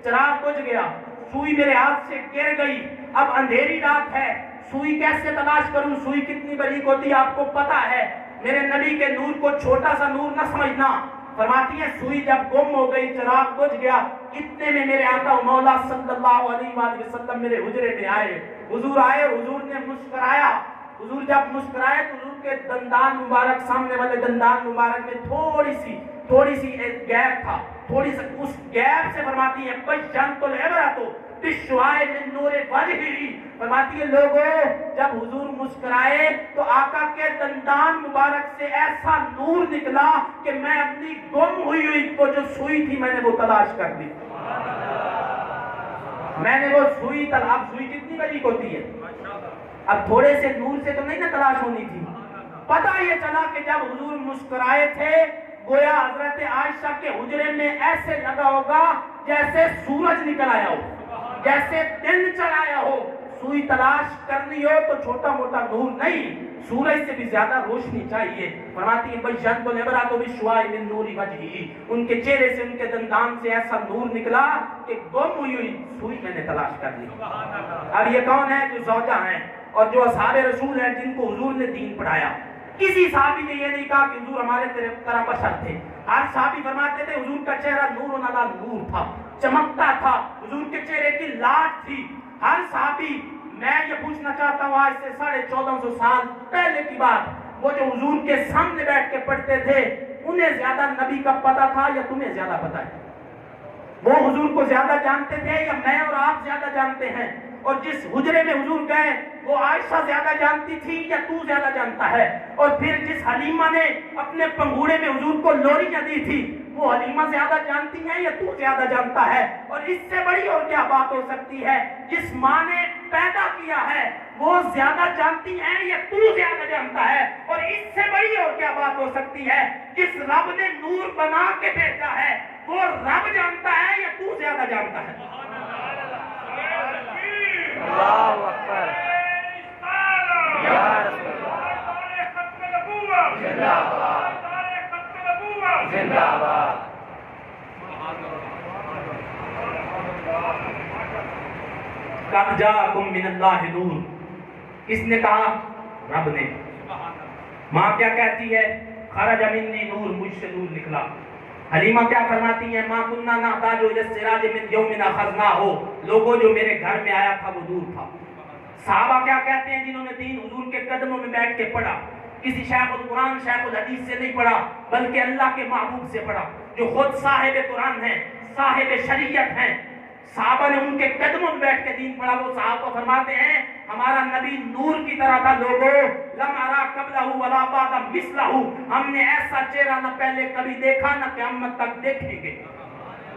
[SPEAKER 1] چراغ بجھ گیا، سوئی میرے ہاتھ سے گر گئی، اب اندھیری رات ہے، سوئی کیسے تلاش کروں، سوئی کتنی باریک ہوتی ہے آپ کو پتا ہے، میرے نبی کے نور کو چھوٹا سا نور نہ سمجھنا۔ فرماتی ہے سوئی جب گم ہو گئی، چراغ بجھ گیا، اتنے میں میرے آقا مولا صلی اللہ علیہ وآلہ وسلم میرے حجرے میں آئے، حضور آئے، حضور نے مسکرایا، حضور جب مسکرائے تو حضور کے دندان مبارک، سامنے والے دندان مبارک میں تھوڑی سی ایک گیپ تھا، تھوڑی سی اس گیپ سے فرماتی ہے بشنت العبرۃ بشعاع من نور وجہہ، فرماتی ہے لوگوں جب حضور مسکرائے تو آقا کے دندان مبارک سے ایسا نور نکلا کہ میں اپنی گم ہوئی وہ جو سوئی تھی میں نے وہ تلاش کر دی، میں نے وہ سوئی تلاش، سوئی کتنی باریک ہوتی ہے، اب تھوڑے سے نور سے تو نہیں نہ تلاش ہونی تھی۔ پتہ یہ چلا کہ جب حضور مسکرائے تھے گویا حضرت عائشہ کے حجرے میں ایسے لگا ہوگا جیسے سورج نکل آیا ہو، جیسے دن چڑھایا ہو۔ سوئی تلاش کرنی ہو تو چھوٹا موٹا نور نہیں، سورج سے بھی زیادہ روشنی چاہیے۔ فرماتی ہے بشنت العبرۃ بشعاع من نور وجہہ، ان کے چہرے سے، ان کے دندان سے ایسا نور نکلا کہ گم ہوئی سوئی میں نے تلاش کر لی۔ اب یہ کون ہے؟ جو زوجہ ہیں اور جو اصحاب رسول ہیں جن کو حضور نے دین پڑھایا۔ کسی صحابی نے یہ نہیں کہا کہ حضور ہمارے طرح بشر تھے، ہر صحابی فرماتے تھے حضور کا چہرہ نور علی نور تھا، چمکتا تھا، حضور کے چہرے کی لاٹ تھی۔ ہر صحابی، میں یہ پوچھنا چاہتا ہوں آج سے 1450 سال پہلے کی بات، وہ جو حضور کے سامنے بیٹھ کے پڑھتے تھے انہیں زیادہ نبی کا پتہ تھا یا تمہیں زیادہ پتہ ہے؟ وہ حضور کو زیادہ جانتے تھے یا میں اور آپ زیادہ جانتے ہیں؟ اور جس حجرے میں حضور گئے وہ عائشہ زیادہ جانتی تھی یا تو زیادہ جانتا ہے؟ اور پھر جس حلیمہ نے اپنے پنگھوڑے میں حضور کو لوریاں دی تھی وہ حلیمہ زیادہ جانتی ہیں یا تو زیادہ جانتا ہے؟ اور اس سے بڑی اور کیا بات ہو سکتی ہے؟ جس ماں نے پیدا کیا ہے وہ زیادہ جانتی ہیں یا تو زیادہ جانتا ہے؟ اور اس سے بڑی اور کیا بات ہو سکتی ہے؟ جس رب نے نور بنا کے بھیجا ہے وہ رب جانتا ہے یا تو زیادہ جانتا ہے؟
[SPEAKER 3] اللہ اکبر یا رسول اللہ زندہ باد زندہ باد
[SPEAKER 1] قد جاءکم من اللہ نور، کس نے کہا؟ رب نے۔ ماں کیا کہتی ہے؟ خرج منی نور، مجھ سے نور نکلا۔ حلیمہ کیا فرماتی ہیں؟ ما کننا نحتاج الی السراج من یومنا اخذناہ، لوگوں جو میرے گھر میں آیا تھا وہ نور تھا۔ صحابہ کیا کہتے ہیں جنہوں نے دین حضور کے قدموں میں بیٹھ کے پڑھا؟ کسی شیخ القرآن شیخ الحدیث سے نہیں پڑھا بلکہ اللہ کے محبوب سے پڑھا جو خود صاحب قرآن ہیں، صاحب شریعت ہیں۔ صحابہ نے ان کے قدموں میں بیٹھ کے دین پڑھا۔ وہ صحابہ فرماتے ہیں ہمارا نبی نور کی طرح تھا، لوگوں لم ارا قبلہ ولا بعد مثلہ، ہم نے ایسا چہرہ نہ پہلے کبھی دیکھا نہ قیامت تک دیکھیں گے۔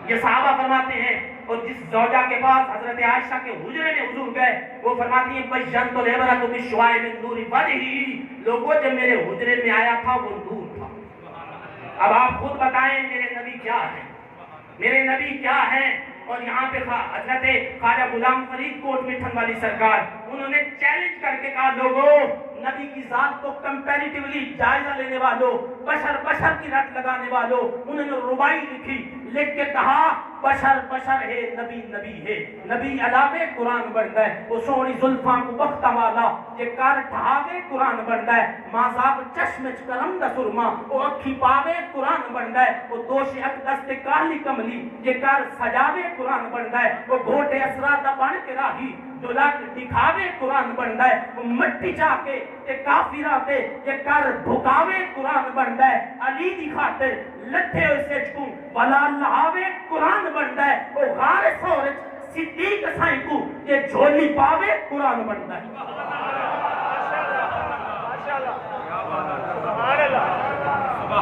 [SPEAKER 1] یہ صحابہ فرماتے ہیں۔ اور جس زوجہ کے پاس حضرت عائشہ کے حجرے میں حضور گئے وہ فرماتی ہیں بشنت العبرۃ بالشعاع من نور وجهہ، لوگوں جب میرے حجرے میں آیا تھا وہ نور تھا۔ اب آپ خود بتائیں میرے نبی کیا ہیں؟ میرے نبی کیا ہیں؟ اور یہاں پہ حضرت خواجہ غلام فرید کوٹ مٹھن والی سرکار انہوں نے چیلنج کر کے کہا لوگوں نبی کی ذات کو کمپیریٹیولی جائزہ لینے والوں، بشر کی رٹ لگانے والوں، انہوں نے ربائی لکھی، لکھ کے کہا بشر ہے نبی ہے، نبی علاوے قرآن بن گئے، وہ سونی زلفاں کو بختہ والا یہ کار ٹھاوے قرآن بن گئے، مازاب چشمچ کرم دا سرما وہ اکھی پاوے قرآن بن گئے، وہ دوش اقدس کالی کملی یہ کار سجاوے قرآن بن گئے، وہ گھوٹے اسرا دا بن کے راہی جو لاکھ دکھاوے قرآن بن گئے، وہ مٹی چاہ کے یہ کافراتے یہ کر بھکاوے قرآن بن گئے، علی دی خاطر لٹھے ہوئے سچکوں ولا لہاوے قرآن بن گئے، وہ غار سورج صدیق سائیں کو یہ جھولی پاوے قرآن بن گئے۔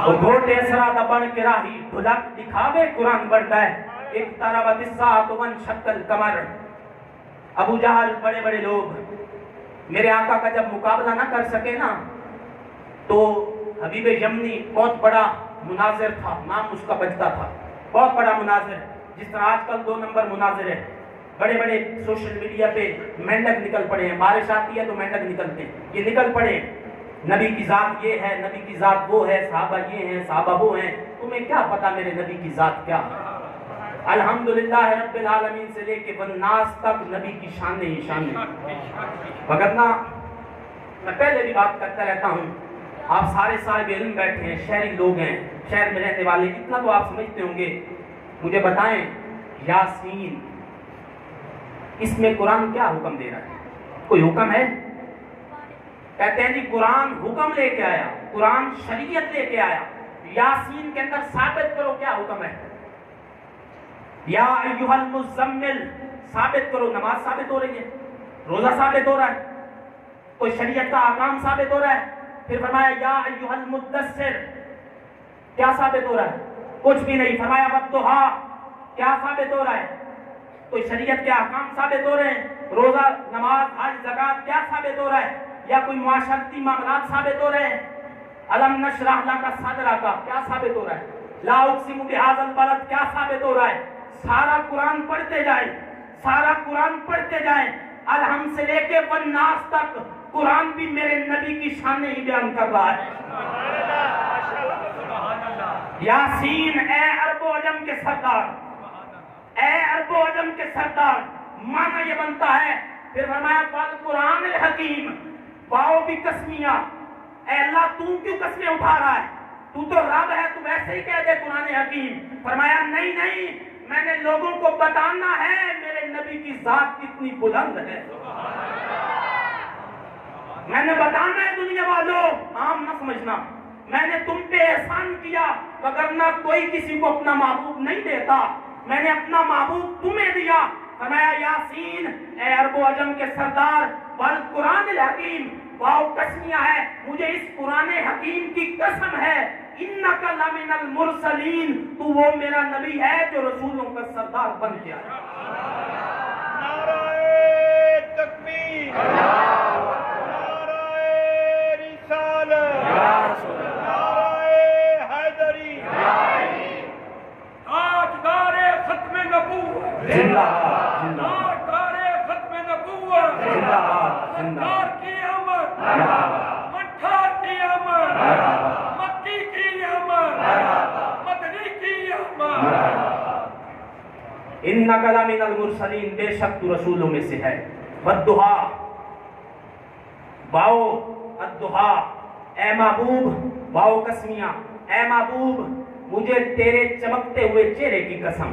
[SPEAKER 1] وہ گھوٹے اسرا دا بن کے راہی ڈھلک دکھاوے قرآن بن گئے، ایک طرف الساعۃ وانشق القمر۔ ابو جہل بڑے بڑے لوگ میرے آقا کا جب مقابلہ نہ کر سکے نا تو حبیب یمنی بہت بڑا مناظر تھا، نام اس کا بجتا تھا، بہت بڑا مناظر، جس طرح آج کل 2 نمبر مناظر ہے، بڑے بڑے سوشل میڈیا پہ مینڈک نکل پڑے ہیں، بارش آتی ہے تو مینڈک نکلتے ہیں، یہ نکل پڑے ہیں نبی کی ذات یہ ہے، نبی کی ذات وہ ہے، صحابہ یہ ہیں، صحابہ وہ ہیں، تمہیں کیا پتا میرے نبی کی ذات کیا ہے؟ الحمدللہ رب العالمین سے لے کے والناس تک نبی کی شان ہی شان ہے۔ وگرنہ میں پہلے بھی بات کرتا رہتا ہوں، آپ سارے صاحب علم بیٹھے ہیں، شہری لوگ ہیں، شہر میں رہنے والے، اتنا تو آپ سمجھتے ہوں گے، مجھے بتائیں یاسین اس میں قرآن کیا حکم دے رہا ہے؟ کوئی حکم ہے؟ کہتے ہیں جی قرآن حکم لے کے آیا، قرآن شریعت لے کے آیا، یاسین کے اندر ثابت کرو کیا حکم ہے؟ یا ایھا المزمل ثابت کرو، نماز ثابت ہو رہی ہے، روزہ ثابت ہو رہا ہے، کوئی شریعت کا احکام ثابت ہو رہا ہے۔ پھر فرمایا یا ایھا المدثر، کیا ثابت ہو رہا ہے؟ کچھ بھی نہیں۔ فرمایا والضحیٰ، کیا ثابت ہو رہا ہے؟ کوئی شریعت کے احکام ثابت ہو رہے ہیں، روزہ نماز حج زکوٰۃ کیا ثابت ہو رہا ہے؟ یا کوئی معاشرتی معاملات ثابت ہو رہے ہیں؟ الم نشرح لک صدرک کیا ثابت ہو رہا ہے؟ لا اقسم بھذا البلد کیا ثابت ہو رہا ہے؟ سارا قرآن پڑھتے جائیں، سارا قرآن پڑھتے جائیں، الحم سے لے کے والناس تک قرآن بھی میرے نبی کی شان ہی بیان کر رہا ہے۔ یاسین اے عرب و عجم کے سردار، اے عرب و عجم کے سردار، معنی یہ بنتا ہے۔ پھر فرمایا والقرآن الحکیم، واؤ بھی قسمیہ، اے اللہ تو کیوں قسمیں اٹھا رہا ہے؟ تو رب ہے، تو ویسے ہی کہہ دے قرآن حکیم۔ فرمایا نہیں، میں نے لوگوں کو بتانا ہے میرے نبی کی ذات کتنی بلند ہے، میں نے بتانا ہے دنیا والوں، عام نہ سمجھنا، میں نے تم پہ احسان کیا، وگرنہ کوئی کسی کو اپنا محبوب نہیں دیتا، میں نے اپنا محبوب تمہیں دیا فرمایا یاسین اے عرب و عجم کے سردار والقرآن الحکیم، واو قسمیہ ہے، مجھے اس قرآن حکیم کی قسم ہے، انک لمن المرسلین، تو وہ میرا نبی ہے جو رسولوں کا سردار بن کے آیا۔
[SPEAKER 2] نعرہ تکبیر، نعرہ رسالت، نعرہ حیدری،
[SPEAKER 3] تاجدار ختم نبوت،
[SPEAKER 1] زندہ باد، زندہ باد،
[SPEAKER 3] تاجدار ختم نبوت،
[SPEAKER 1] زندہ باد، زندہ باد،
[SPEAKER 3] سردار کی آمد،
[SPEAKER 1] مرحبا،
[SPEAKER 3] مٹھار کی آمد،
[SPEAKER 1] مرحبا،
[SPEAKER 3] مکی کی آمد، مدنی کی آمد۔
[SPEAKER 1] انک لمن المرسلین، بے شک تو رسولوں میں سے ہے۔ والضحا، واو الضحا، اے محبوب، واو قسمیہ، اے محبوب مجھے تیرے چمکتے ہوئے چہرے کی قسم،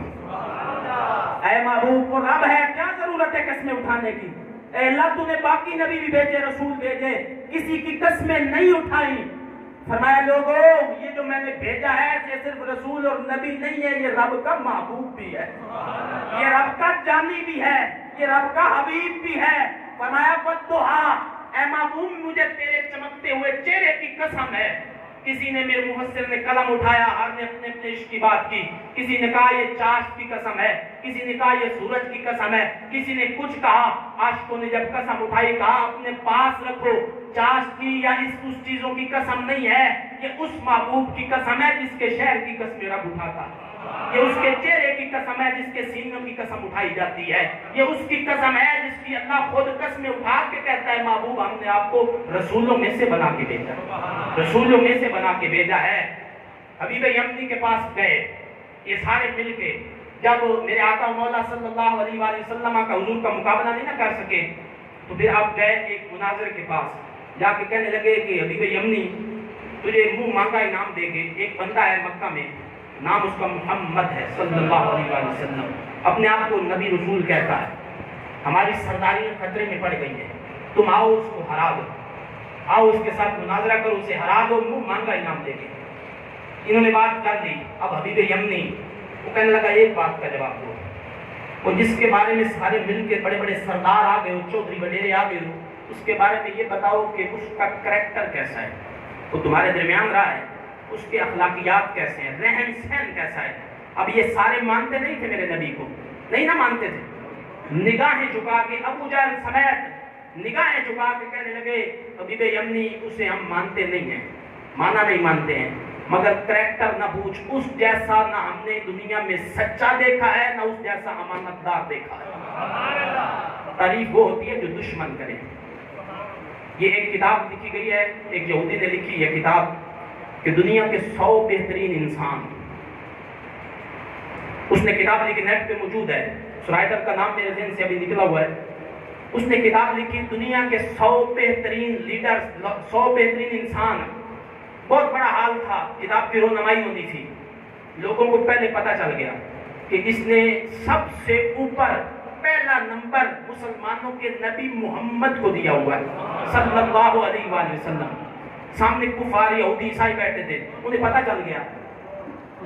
[SPEAKER 1] اے محبوب وہ رب ہے، کیا ضرورت ہے قسمیں اٹھانے کی؟ اے اللہ تو نے باقی نبی بھی بھیجے، رسول بھیجے، کسی کی قسمیں نہیں اٹھائیں۔ فرمایا لوگوں یہ جو میں نے بھیجا ہے یہ صرف رسول اور نبی نہیں ہے، یہ رب کا محبوب بھی ہے، یہ رب کا جانی بھی ہے، یہ رب کا حبیب بھی ہے۔ فرمایا والضحا، اے محبوب مجھے تیرے چمکتے ہوئے چہرے کی قسم ہے۔ کسی نے میرے مفسر نے قلم اٹھایا، ہر نے اپنے اپنے عشق کی بات کی، کسی نے کہا یہ چاشت کی قسم ہے، کسی نے کہا یہ سورج کی قسم ہے، کسی نے کچھ کہا۔ عاشقوں نے جب قسم اٹھائی کہا اپنے پاس رکھو، چاشت کی یا اس چیزوں کی قسم نہیں ہے، یہ اس محبوب کی قسم ہے جس کے شہر کی قسم رب اٹھاتا ہے، یہ اس کے چہرے کی قسم ہے جس کے سینوں کی قسم اٹھائی جاتی ہے، یہ اس کی قسم ہے جس کی اللہ خود قسمیں اٹھا کے کہتا ہے محبوب ہم نے آپ کو رسولوں میں سے بنا کے بھیجا ہے، رسولوں میں سے بنا کے بھیجا ہے۔ حبیب یمنی کے پاس گئے یہ سارے مل کے، جب میرے آقا مولا صلی اللہ علیہ وآلہ وسلم کا حضور کا مقابلہ نہیں نہ کر سکے تو پھر آپ گئے ایک مناظر کے پاس، جا کے کہنے لگے کہ حبیب یمنی تجھے منہ مانگا انعام دے گے، ایک بندہ ہے مکہ میں نام اس کا محمد ہے صلی اللہ علیہ وآلہ وسلم، اپنے آپ کو نبی رسول کہتا ہے، ہماری سرداری خطرے میں پڑ گئی ہے، تم آؤ اس کو ہرا دو، آؤ اس کے ساتھ مناظرہ کرو، اسے ہرا دو، منہ مانگا انعام دے گے۔ انہوں نے بات کر لی، اب حبیب یمنی وہ کہنے لگا ایک بات کا جواب دو، اور جس کے بارے میں سارے مل کے بڑے بڑے سردار آ گئے ہو، چودھری وڈیرے آ گئے ہو، اس کے بارے میں یہ بتاؤ کہ اس کا کریکٹر کیسا ہے، وہ تمہارے درمیان رہا ہے، اس کے اخلاقیات کیسے ہیں، رہن سہن کیسا ہے۔ اب یہ سارے مانتے نہیں تھے میرے نبی کو، نہیں نہ مانتے تھے، نگاہیں جھکا کے ابو جہل سمیت نگاہیں جھکا کے کہنے لگے حبیب یمنی اسے ہم مانتے نہیں ہیں، مانا نہیں مانتے ہیں، مگر کریکٹر نہ پوچھ، اس جیسا نہ ہم نے دنیا میں سچا دیکھا ہے نہ اس جیسا امانتدار دیکھا ہے۔ تعریف وہ ہوتی ہے جو دشمن کرے۔ یہ ایک کتاب لکھی گئی ہے، ایک یہودی نے لکھی ہے کتاب کہ دنیا کے 100 بہترین انسان، اس نے کتاب لکھی، نیٹ پہ موجود ہے، رائٹر کا نام میرے ذہن سے ابھی نکلا ہوا ہے، اس نے کتاب لکھی دنیا کے 100 بہترین لیڈر، 100 بہترین انسان۔ بہت بڑا حال تھا، کتاب کی رونمائی ہوتی تھی، لوگوں کو پہلے پتہ چل گیا کہ اس نے سب سے اوپر پہلا نمبر مسلمانوں کے نبی محمد کو دیا ہوا ہے صلی اللہ علیہ وآلہ وسلم۔ سامنے کفار یہودی عیسائی بیٹھے تھے، انہیں پتہ چل گیا،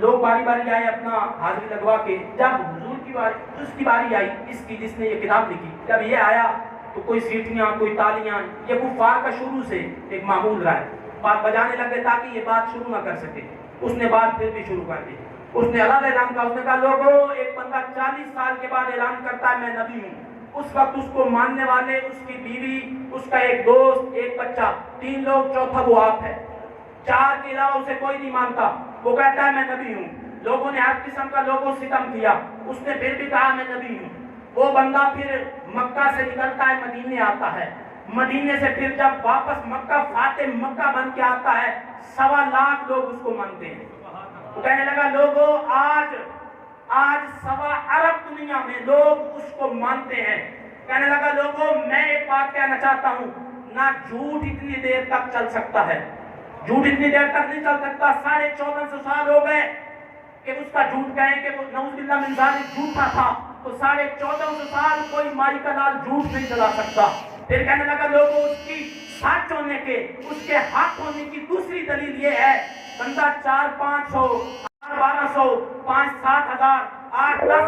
[SPEAKER 1] لوگ باری باری آئے اپنا حاضری لگوا کے، جب حضور کی باری، اس کی باری آئی، اس کی جس نے یہ کتاب لکھی، جب یہ آیا تو کوئی سیٹیاں کوئی تالیاں، یہ کفار کا شروع سے ایک معمول رہا ہے، بات بجانے لگے تاکہ یہ بات شروع نہ کر سکے، اس نے بات پھر بھی شروع کر دی، اس نے اللہ اعلان کہا، اس نے کہا لوگوں ایک بندہ 40 سال کے بعد اعلان کرتا ہے میں نبی ہوں، اس وقت اس کو ماننے والے، اس کی بیوی، اس کا ایک دوست، ایک بچہ، 3 لوگ، چوتھا وہ آپ ہے، 4 کے علاوہ اسے کوئی نہیں مانتا، وہ کہتا ہے میں نبی ہوں۔ لوگوں نے ہر قسم کا لوگوں ستم کیا، اس نے پھر بھی کہا میں نبی ہوں۔ وہ بندہ پھر مکہ سے نکلتا ہے، مدینے آتا ہے، مدینے سے پھر جب واپس مکہ فاتح مکہ بن کے آتا ہے، 1.25 لاکھ لوگ اس کو مانتے ہیں۔ وہ کہنے لگا لوگوں آج 1.25 ارب دنیا میں لوگ اس کو مانتے ہیں۔ کہنے لگا لوگوں میں ایک بات کہنا چاہتا ہوں، نہ جھوٹ اتنی دیر تک چل سکتا ہے، جھوٹ اتنی دیر تک نہیں چل سکتا، 1450 سال ہو گئے کہ اس کا جھوٹ کہیں کہ وہ نعوذ باللہ من ذالک جھوٹا تھا، تو 1450 سال کوئی مائی کا لال جھوٹ نہیں چلا سکتا۔ پھر کہنے لگا لوگوں اس کی سچ ہونے کے، اس کے حق ہونے کی دوسری دلیل یہ ہے، بندہ 400-500 1200 5-7 ہزار 8-10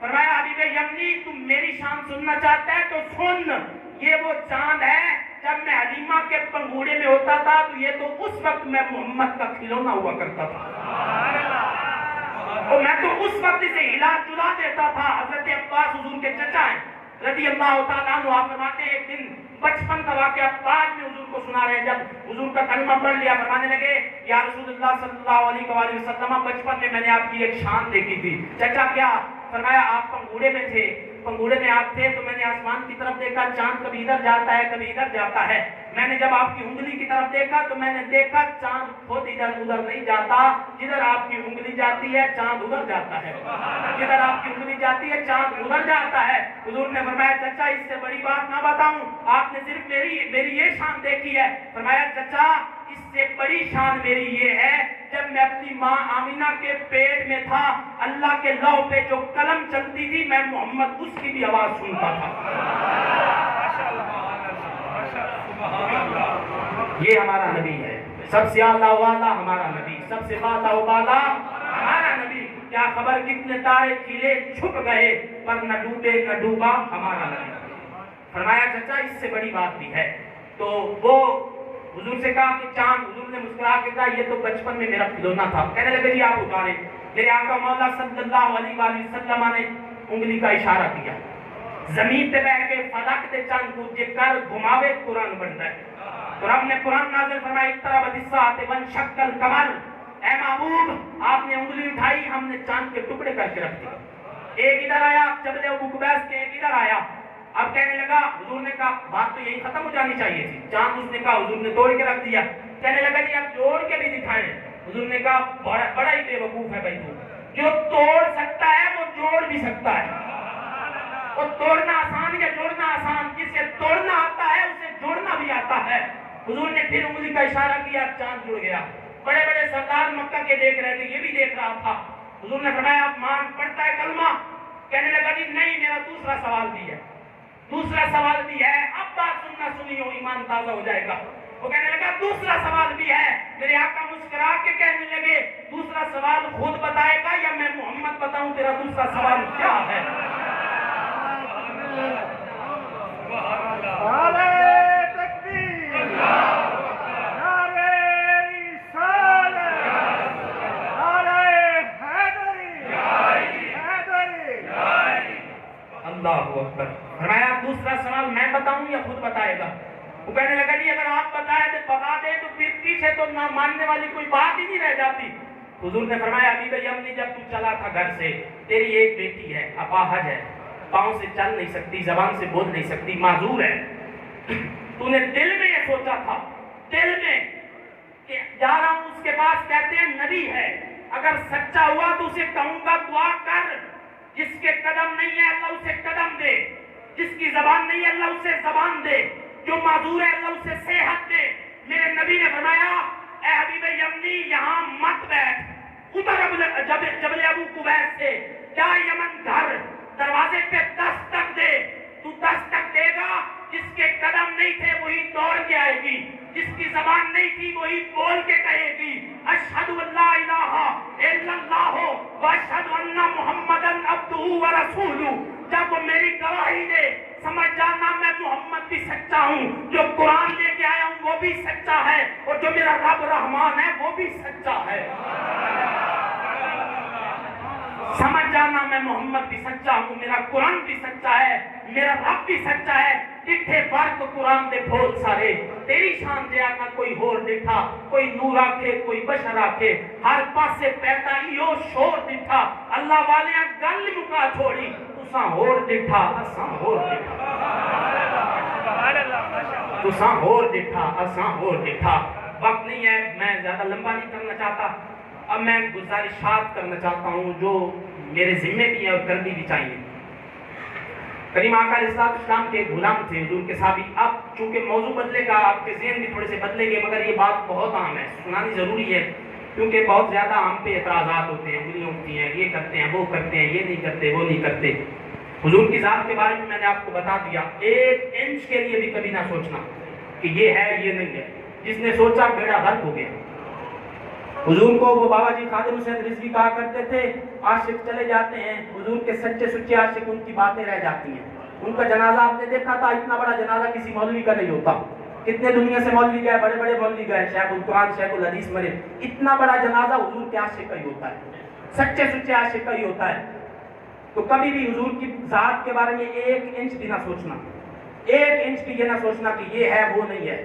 [SPEAKER 1] فرمایا حبیب یمنی تم میری شان سننا چاہتا ہے تو سن، یہ وہ چاند ہے جب میں حلیمہ کے پنگوڑے میں ہوتا تھا تو یہ تو اس وقت میں محمد کا کھلونا ہوا کرتا تھا، اور میں تو اس وقت اسے ہلا جلا دیتا تھا۔ حضرت عباس حضور کے چچا ہیں رضی اللہ تعالیٰ عنہ، آپ فرماتے ہیں ایک دن بچپن کا واقعہ بعد میں حضور کو سنا رہے ہیں، جب حضور کا کلمہ پڑھ لیا فرمانے لگے یا رسول اللہ صلی اللہ علیہ وآلہ وسلم بچپن میں میں نے آپ کی ایک شان دیکھی تھی۔ چچا کیا؟ فرمایا آپ پنگوڑے میں تھے، پنگوڑے میں آپ تھے تو میں نے آسمان کی طرف دیکھا، چاند کبھی ادھر جاتا ہے کبھی ادھر جاتا ہے، میں نے جب آپ کی انگلی کی طرف دیکھا تو میں نے دیکھا چاند خود ادھر ادھر نہیں جاتا، جدھر آپ کی انگلی جاتی ہے چاند ادھر جاتا ہے، جدھر آپ کی انگلی جاتی ہے چاند ادھر جاتا ہے۔ حضور نے فرمایا چچا اس سے بڑی بات نہ بتاؤں، آپ نے صرف میری یہ شان دیکھی ہے۔ فرمایا چچا اس سے بڑی شان میری یہ ہے جب میں اپنی ماں آمینہ کے پیٹ میں تھا، اللہ کے لوح پہ جو قلم چلتی تھی میں محمد اس کی بھی آواز سنتا تھا۔ یہ ہمارا نبی ہے، سب سے اعلیٰ والا ہمارا نبی، سب سے بالا و بالا ہمارا نبی۔ کیا خبر کتنے تارے کھلے چھپ گئے پر نہ ڈوبے نہ ڈوبا ہمارا نبی۔ فرمایا چچا اس سے بڑی بات بھی ہے، تو وہ حضور سے کہا کہ چاند، حضور نے مسکرا کے کہا یہ تو بچپن میں میرا کھلونا تھا۔ کہنے لگے جی آپ اتارے، میرے آقا مولا صلی اللہ علیہ وآلہ وسلم نے انگلی کا اشارہ کیا، زمین تے بیٹھ کے فلک تے چاند کو جے کر گھماوے قرآن بنتا ہے۔ تو رب نے قرآن نازل فرمایا اقتربت الساعۃ وانشق القمر، اے محبوب آپ نے انگلی اٹھائی ہم نے چاند کے ٹکڑے کر کے رکھ دیے، ایک ادھر آیا جبل ابو قبیس کے، ایک ادھر آیا۔ اب کہنے لگا حضور نے کہا بات تو یہی ختم ہو جانی چاہیے تھی، چاند اس نے کہا حضور نے توڑ کے رکھ دیا۔ کہنے لگا جی اب جوڑ کے بھی دکھائیں، حضور نے کہا بڑا ہی بے وقوف ہے بھائی تو، جو توڑ سکتا ہے وہ جوڑ بھی سکتا ہے، اور توڑنا آسان یا جوڑنا آسان، جسے توڑنا آتا ہے اسے جوڑنا بھی آتا ہے۔ حضور نے پھر انگلی کا اشارہ کیا، چاند جڑ گیا۔ بڑے بڑے سردار مکہ کے دیکھ رہے تھے، یہ بھی دیکھ رہا تھا۔ حضور نے فرمایا اب مان پڑھتا ہے کلمہ؟ کہنے لگا جی نہیں میرا دوسرا سوال بھی ہے، دوسرا سوال بھی ہے، اب بات سننا سنی ہو ایمان تازہ ہو جائے گا۔ وہ کہنے لگا دوسرا سوال بھی ہے۔ میرے آقا مسکرا کے کہنے لگے دوسرا سوال خود بتائے گا یا میں محمد بتاؤں تیرا دوسرا سوال کیا ہے؟ اللہ اکبر۔ فرمایا دوسرا سوال میں بتاؤں یا خود بتائے گا؟ وہ کہنے لگا جی اگر آپ بتائے تو بتا دے تو پھر پیچھے تو نہ ماننے والی کوئی بات ہی نہیں رہ جاتی۔ حضور نے فرمایا حبیب یمنی جب تو چلا تھا گھر سے، تیری ایک بیٹی ہے اپاہج ہے، پاؤں سے چل نہیں سکتی، زبان سے بول نہیں سکتی، معذور ہے، تو نے دل میں یہ سوچا تھا، دل میں کہ جا رہا ہوں اس کے پاس، کہتے ہیں نبی ہے، اگر سچا ہوا تو اسے کہوں گا دعا کر، جس کے قدم نہیں ہے اللہ اسے قدم دے، جس کی زبان نہیں ہے اللہ اسے زبان دے، جو معذور ہے اللہ اسے صحت دے۔ میرے نبی نے فرمایا اے حبیب یمنی یہاں مت بیٹھ، اتر جبل ابو قبیس سے، جا یمن گھر، دروازے پہ دستک دے، تو دستک دے گا، جس کے قدم نہیں تھے وہی دوڑ کے آئے گی، جس کی زبان نہیں تھی وہی بول کے کہے گی اشہد ان لا الہ الا اللہ واشہد ان محمدن عبدہ ورسولہ۔ جب وہ میری گواہی دے سمجھ جانا میں محمد بھی سچا ہوں، جو قرآن لے کے آیا ہوں وہ بھی سچا ہے، اور جو میرا رب رحمان ہے وہ بھی سچا ہے۔ سمجھ جانا میں محمد بھی سچا ہوں، میرا قرآن بھی سچا ہے، میرا رب بھی سچا ہے۔ ڈٹھے فرق قرآن دے بھول سارے، تیری شان دے آقا کوئی ہور ڈٹھا، کوئی نور آکھے کوئی بشر آکھے، ہر پاسے پیدا ایو شور ڈٹھا، اللہ والیاں گل مکا چھوڑی، تساں ہور ڈٹھا اساں ہور ڈٹھا، تساں ہور ڈٹھا اساں ہور ڈٹھا۔ وقت نہیں ہے، میں زیادہ لمبا نہیں کرنا چاہتا، اب میں گزارشات کرنا چاہتا ہوں جو میرے ذمے بھی ہیں اور کرنی بھی چاہیے۔ کریم آقا علیہ السلام کے غلام تھے حضور کے صحابی۔ اب چونکہ موضوع بدلے گا، آپ کے ذہن بھی تھوڑے سے بدلیں گے، مگر یہ بات بہت عام ہے، سنانی ضروری ہے، کیونکہ بہت زیادہ ہم پہ اعتراضات ہوتے ہیں، انگلیاں اٹھتی ہیں، یہ کرتے ہیں وہ کرتے ہیں، یہ نہیں کرتے وہ نہیں کرتے۔ حضور کی ذات کے بارے میں نے آپ کو بتا دیا، 1 انچ کے لیے بھی کبھی نہ سوچنا کہ یہ ہے یہ نہیں ہے، جس نے سوچا بیڑا غرق ہو گیا۔ حضور کو وہ بابا جی خادم حسین رضوی کہا کرتے تھے عاشق چلے جاتے ہیں، حضور کے سچے سچے عاشق ان کی باتیں رہ جاتی ہیں۔ ان کا جنازہ آپ نے دیکھا تھا، اتنا بڑا جنازہ کسی مولوی کا نہیں ہوتا۔ کتنے دنیا سے مولوی گئے، بڑے بڑے مولوی گئے، شیخ القرآن شیخ الحدیث مرے، اتنا بڑا جنازہ حضور کے عاشق کا ہی ہوتا ہے، سچے سچے عاشق کا ہی ہوتا ہے۔ تو کبھی بھی حضور کی ذات کے بارے میں 1 انچ بھی نہ سوچنا، 1 انچ بھی یہ نہ سوچنا کہ یہ ہے وہ نہیں ہے۔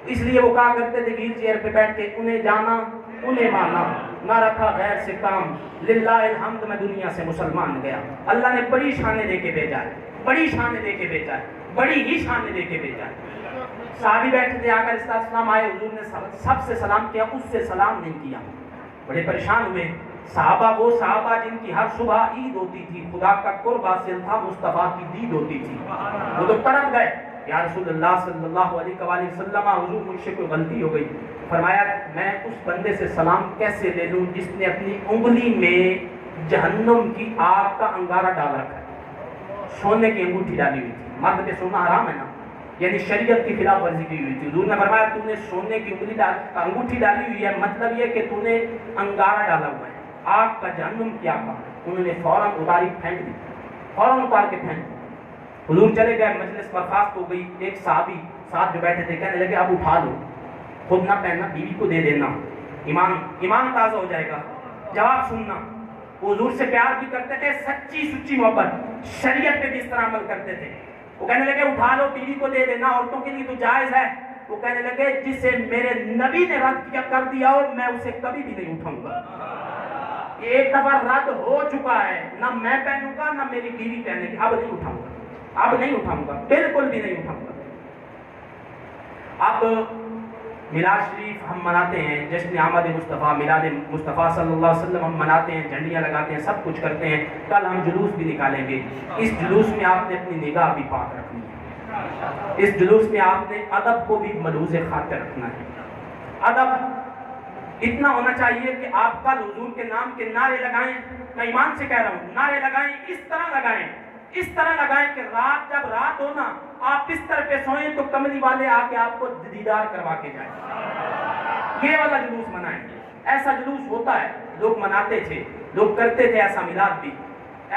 [SPEAKER 1] اس لیے وہ کہا کرتے تھے ویل چیئر پہ بیٹھ کے، انہیں جانا انہیں مانا، نہ رکھا غیر سے کام، للہ الحمد میں دنیا سے مسلمان گیا۔ اللہ نے بڑی شانیں دے کے بھیجا ہے، بڑی شانیں دے کے بھیجا ہے، بڑی ہی شانیں دے کے بھیجا ہے۔ صحابی بیٹھے تھے، آقا علیہ السلام آئے، حضور نے سب سے سلام کیا، اس سے سلام نہیں کیا، بڑے پریشان ہوئے۔ صحابہ وہ صحابہ جن کی ہر صبح عید ہوتی تھی، خدا کا قرب حاصل تھا، مصطفیٰ کی دید ہوتی تھی، وہ تو تڑپ گئے، یا رسول اللہ صلی اللہ علیہ وآلہ وسلم، حضور مجھ سے کوئی غلطی ہو گئی۔ فرمایا میں اس بندے سے سلام کیسے لے لوں جس نے اپنی انگلی میں جہنم کی آگ کا انگارہ ڈال رکھا ہے، سونے کی انگوٹھی ڈالی ہوئی تھی، مرد پہ سونا حرام ہے نا، یعنی شریعت کی خلاف ورزی کی ہوئی تھی۔ حضور نے فرمایا تو نے سونے کی انگوٹھی ڈالی ہوئی ہے، مطلب یہ کہ تو نے انگارہ ڈالا ہوا ہے، آگ کا جہنم کیا کہا۔ انہوں نے فوراً اتاری پھینک دی، فوراً اتار کے پھینک دی۔ حضور چلے گئے، مجلس برخاست ہو گئی۔ ایک صحابی ساتھ جو بیٹھے تھے کہنے لگے اب اٹھا لو، خود نہ پہننا، بیوی کو دے دینا، ایمان تازہ ہو جائے گا۔ جواب سننا، وہ حضور سے پیار بھی کرتے تھے، سچی سچی محبت، شریعت پہ بھی اس طرح عمل کرتے تھے۔ وہ کہنے لگے اٹھا لو، بیوی کو دے دینا، عورتوں کے لیے تو جائز ہے۔ وہ کہنے لگے جسے میرے نبی نے رد کر دیا ہو میں اسے کبھی بھی نہیں اٹھاؤں گا۔ ایک دفعہ رد ہو چکا ہے، نہ میں پہنوں گا نہ میری بیوی پہنے گی، اب نہیں اٹھاؤں گا، اب نہیں اٹھاؤں گا، بالکل بھی نہیں اٹھاؤں گا۔ اب میلاد شریف ہم مناتے ہیں، جشن آمد مصطفیٰ، میلاد مصطفیٰ صلی اللہ علیہ وسلم ہم مناتے ہیں، جھنڈیاں لگاتے ہیں، سب کچھ کرتے ہیں۔ کل ہم جلوس بھی نکالیں گے، اس جلوس میں آپ نے اپنی نگاہ بھی پاک رکھنی ہے، اس جلوس میں آپ نے ادب کو بھی ملحوظ خاطر رکھنا ہے۔ ادب اتنا ہونا چاہیے کہ آپ کل حضور کے نام کے نعرے لگائیں، میں ایمان سے کہہ رہا ہوں، نعرے لگائیں، اس طرح لگائیں، اس طرح لگائیں کہ رات جب رات ہو نا، آپ بستر پہ سوئیں تو کملی والے آ کے آپ کو دیدار کروا کے جائیں، یہ والا جلوس منائیں۔ ایسا جلوس ہوتا ہے، لوگ مناتے تھے، لوگ کرتے تھے ایسا میلاد بھی۔